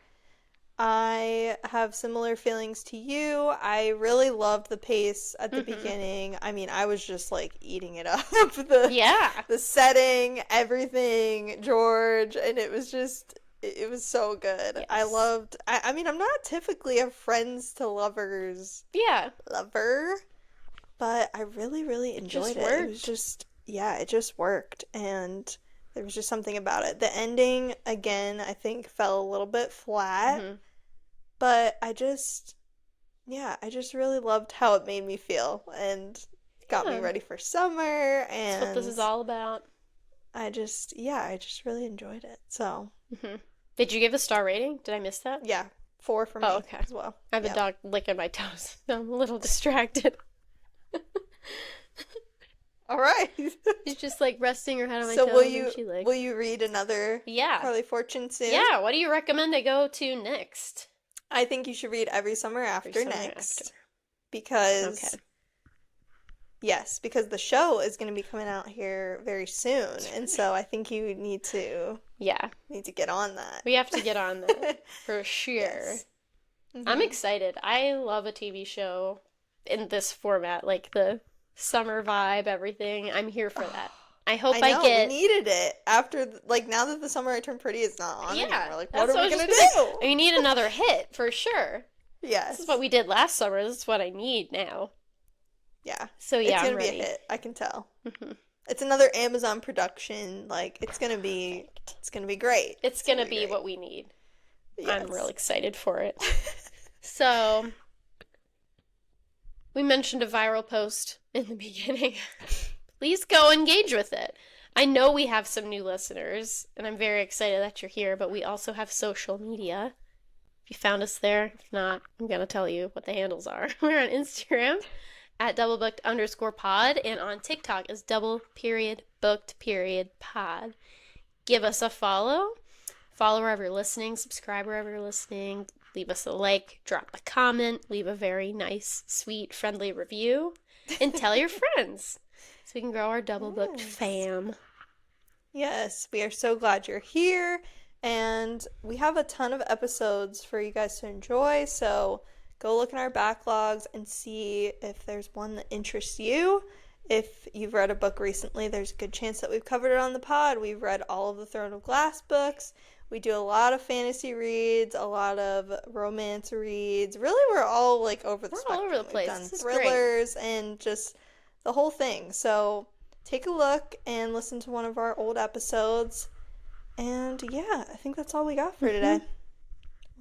Speaker 1: I have similar feelings to you. I really loved the pace at the
Speaker 2: Mhm.
Speaker 1: beginning. I mean, I was just like eating it up. The
Speaker 2: Yeah.
Speaker 1: the setting, everything, George, and it was so good.
Speaker 2: Yes.
Speaker 1: I mean, I'm not typically a friends to lovers
Speaker 2: Yeah.
Speaker 1: lover, but I really, really
Speaker 2: It just
Speaker 1: enjoyed it. It was
Speaker 2: worked.
Speaker 1: just, yeah, it just worked. And there was just something about it. The ending, again, I think fell a little bit flat,
Speaker 2: Mhm.
Speaker 1: but yeah, I just really loved how it made me feel and got me
Speaker 2: Yeah.
Speaker 1: ready for summer.
Speaker 2: That's what this
Speaker 1: And
Speaker 2: is all about.
Speaker 1: yeah, I just really enjoyed it. So,
Speaker 2: Mhm. Did you give a star rating? Did I miss that?
Speaker 1: yeah, 4 for
Speaker 2: Oh,
Speaker 1: me
Speaker 2: okay.
Speaker 1: as well.
Speaker 2: I have a
Speaker 1: Yep.
Speaker 2: dog licking my toes. I'm a little distracted.
Speaker 1: All right.
Speaker 2: She's just like resting her head on my
Speaker 1: So
Speaker 2: toes and she
Speaker 1: will
Speaker 2: like,
Speaker 1: you read another
Speaker 2: yeah.
Speaker 1: Carly Fortune soon?
Speaker 2: Yeah, what do you recommend I go to next?
Speaker 1: I think you should read Every Summer
Speaker 2: Every
Speaker 1: After
Speaker 2: summer after.
Speaker 1: next
Speaker 2: Okay.
Speaker 1: because Yes, because the show is going to be coming out here very soon, and so I think you
Speaker 2: Yeah,
Speaker 1: need to get on that.
Speaker 2: we have to get on that for sure.
Speaker 1: Yes.
Speaker 2: I'm
Speaker 1: Hmm.
Speaker 2: excited. I love a TV show in this format, like the summer vibe, everything. I'm here for that. I hope
Speaker 1: I
Speaker 2: I
Speaker 1: know, we
Speaker 2: get,
Speaker 1: needed it after, like, now that The Summer I Turned Pretty is not on
Speaker 2: yeah,
Speaker 1: anymore. Like, what
Speaker 2: that's
Speaker 1: are
Speaker 2: what I
Speaker 1: we
Speaker 2: was
Speaker 1: gonna
Speaker 2: just gonna say.
Speaker 1: do?
Speaker 2: We need another hit for sure. This is what
Speaker 1: Yes.
Speaker 2: we did last summer. This is what I need now.
Speaker 1: Yeah.
Speaker 2: So
Speaker 1: It's
Speaker 2: yeah, I'm
Speaker 1: gonna be a
Speaker 2: ready.
Speaker 1: hit, I can tell.
Speaker 2: Mhm.
Speaker 1: It's another Amazon production. Like,
Speaker 2: Perfect.
Speaker 1: it's gonna be great.
Speaker 2: It's
Speaker 1: It's gonna
Speaker 2: gonna
Speaker 1: be
Speaker 2: be
Speaker 1: great.
Speaker 2: what we need. I'm real
Speaker 1: Yes.
Speaker 2: excited for it. So, we mentioned a viral post in the beginning. Please go engage with it. I know we have some new listeners, and I'm very excited that you're here, but we also have social media. If you found us there, if not, I'm going to tell you what the handles are. We're on Instagram at doublebooked_pod, and on TikTok is double_booked_pod. Give us a follow. Follow wherever you're listening, subscribe wherever you're listening, leave us a like, drop a comment, leave a very nice, sweet, friendly review, and tell your friends so we can grow our double booked
Speaker 1: Yes.
Speaker 2: fam.
Speaker 1: Yes, we are so glad you're here, and we have a ton of episodes for you guys to enjoy. So go look in our backlogs and see if there's one that interests you. If you've read a book recently, there's a good chance that we've covered it on the pod. We've read all of the Throne of Glass books. We do a lot of fantasy reads, a lot of romance reads. Really, we're all like over the
Speaker 2: We're all over the
Speaker 1: spectrum. We've
Speaker 2: place.
Speaker 1: done
Speaker 2: This is great.
Speaker 1: thrillers and just the whole thing. So take a look and listen to one of our old episodes. And yeah, I think that's all we got for today.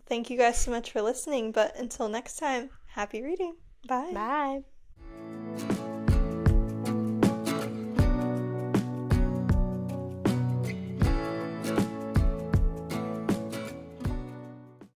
Speaker 1: Thank you guys so much for listening. But until next time, happy reading. Bye.
Speaker 2: Bye.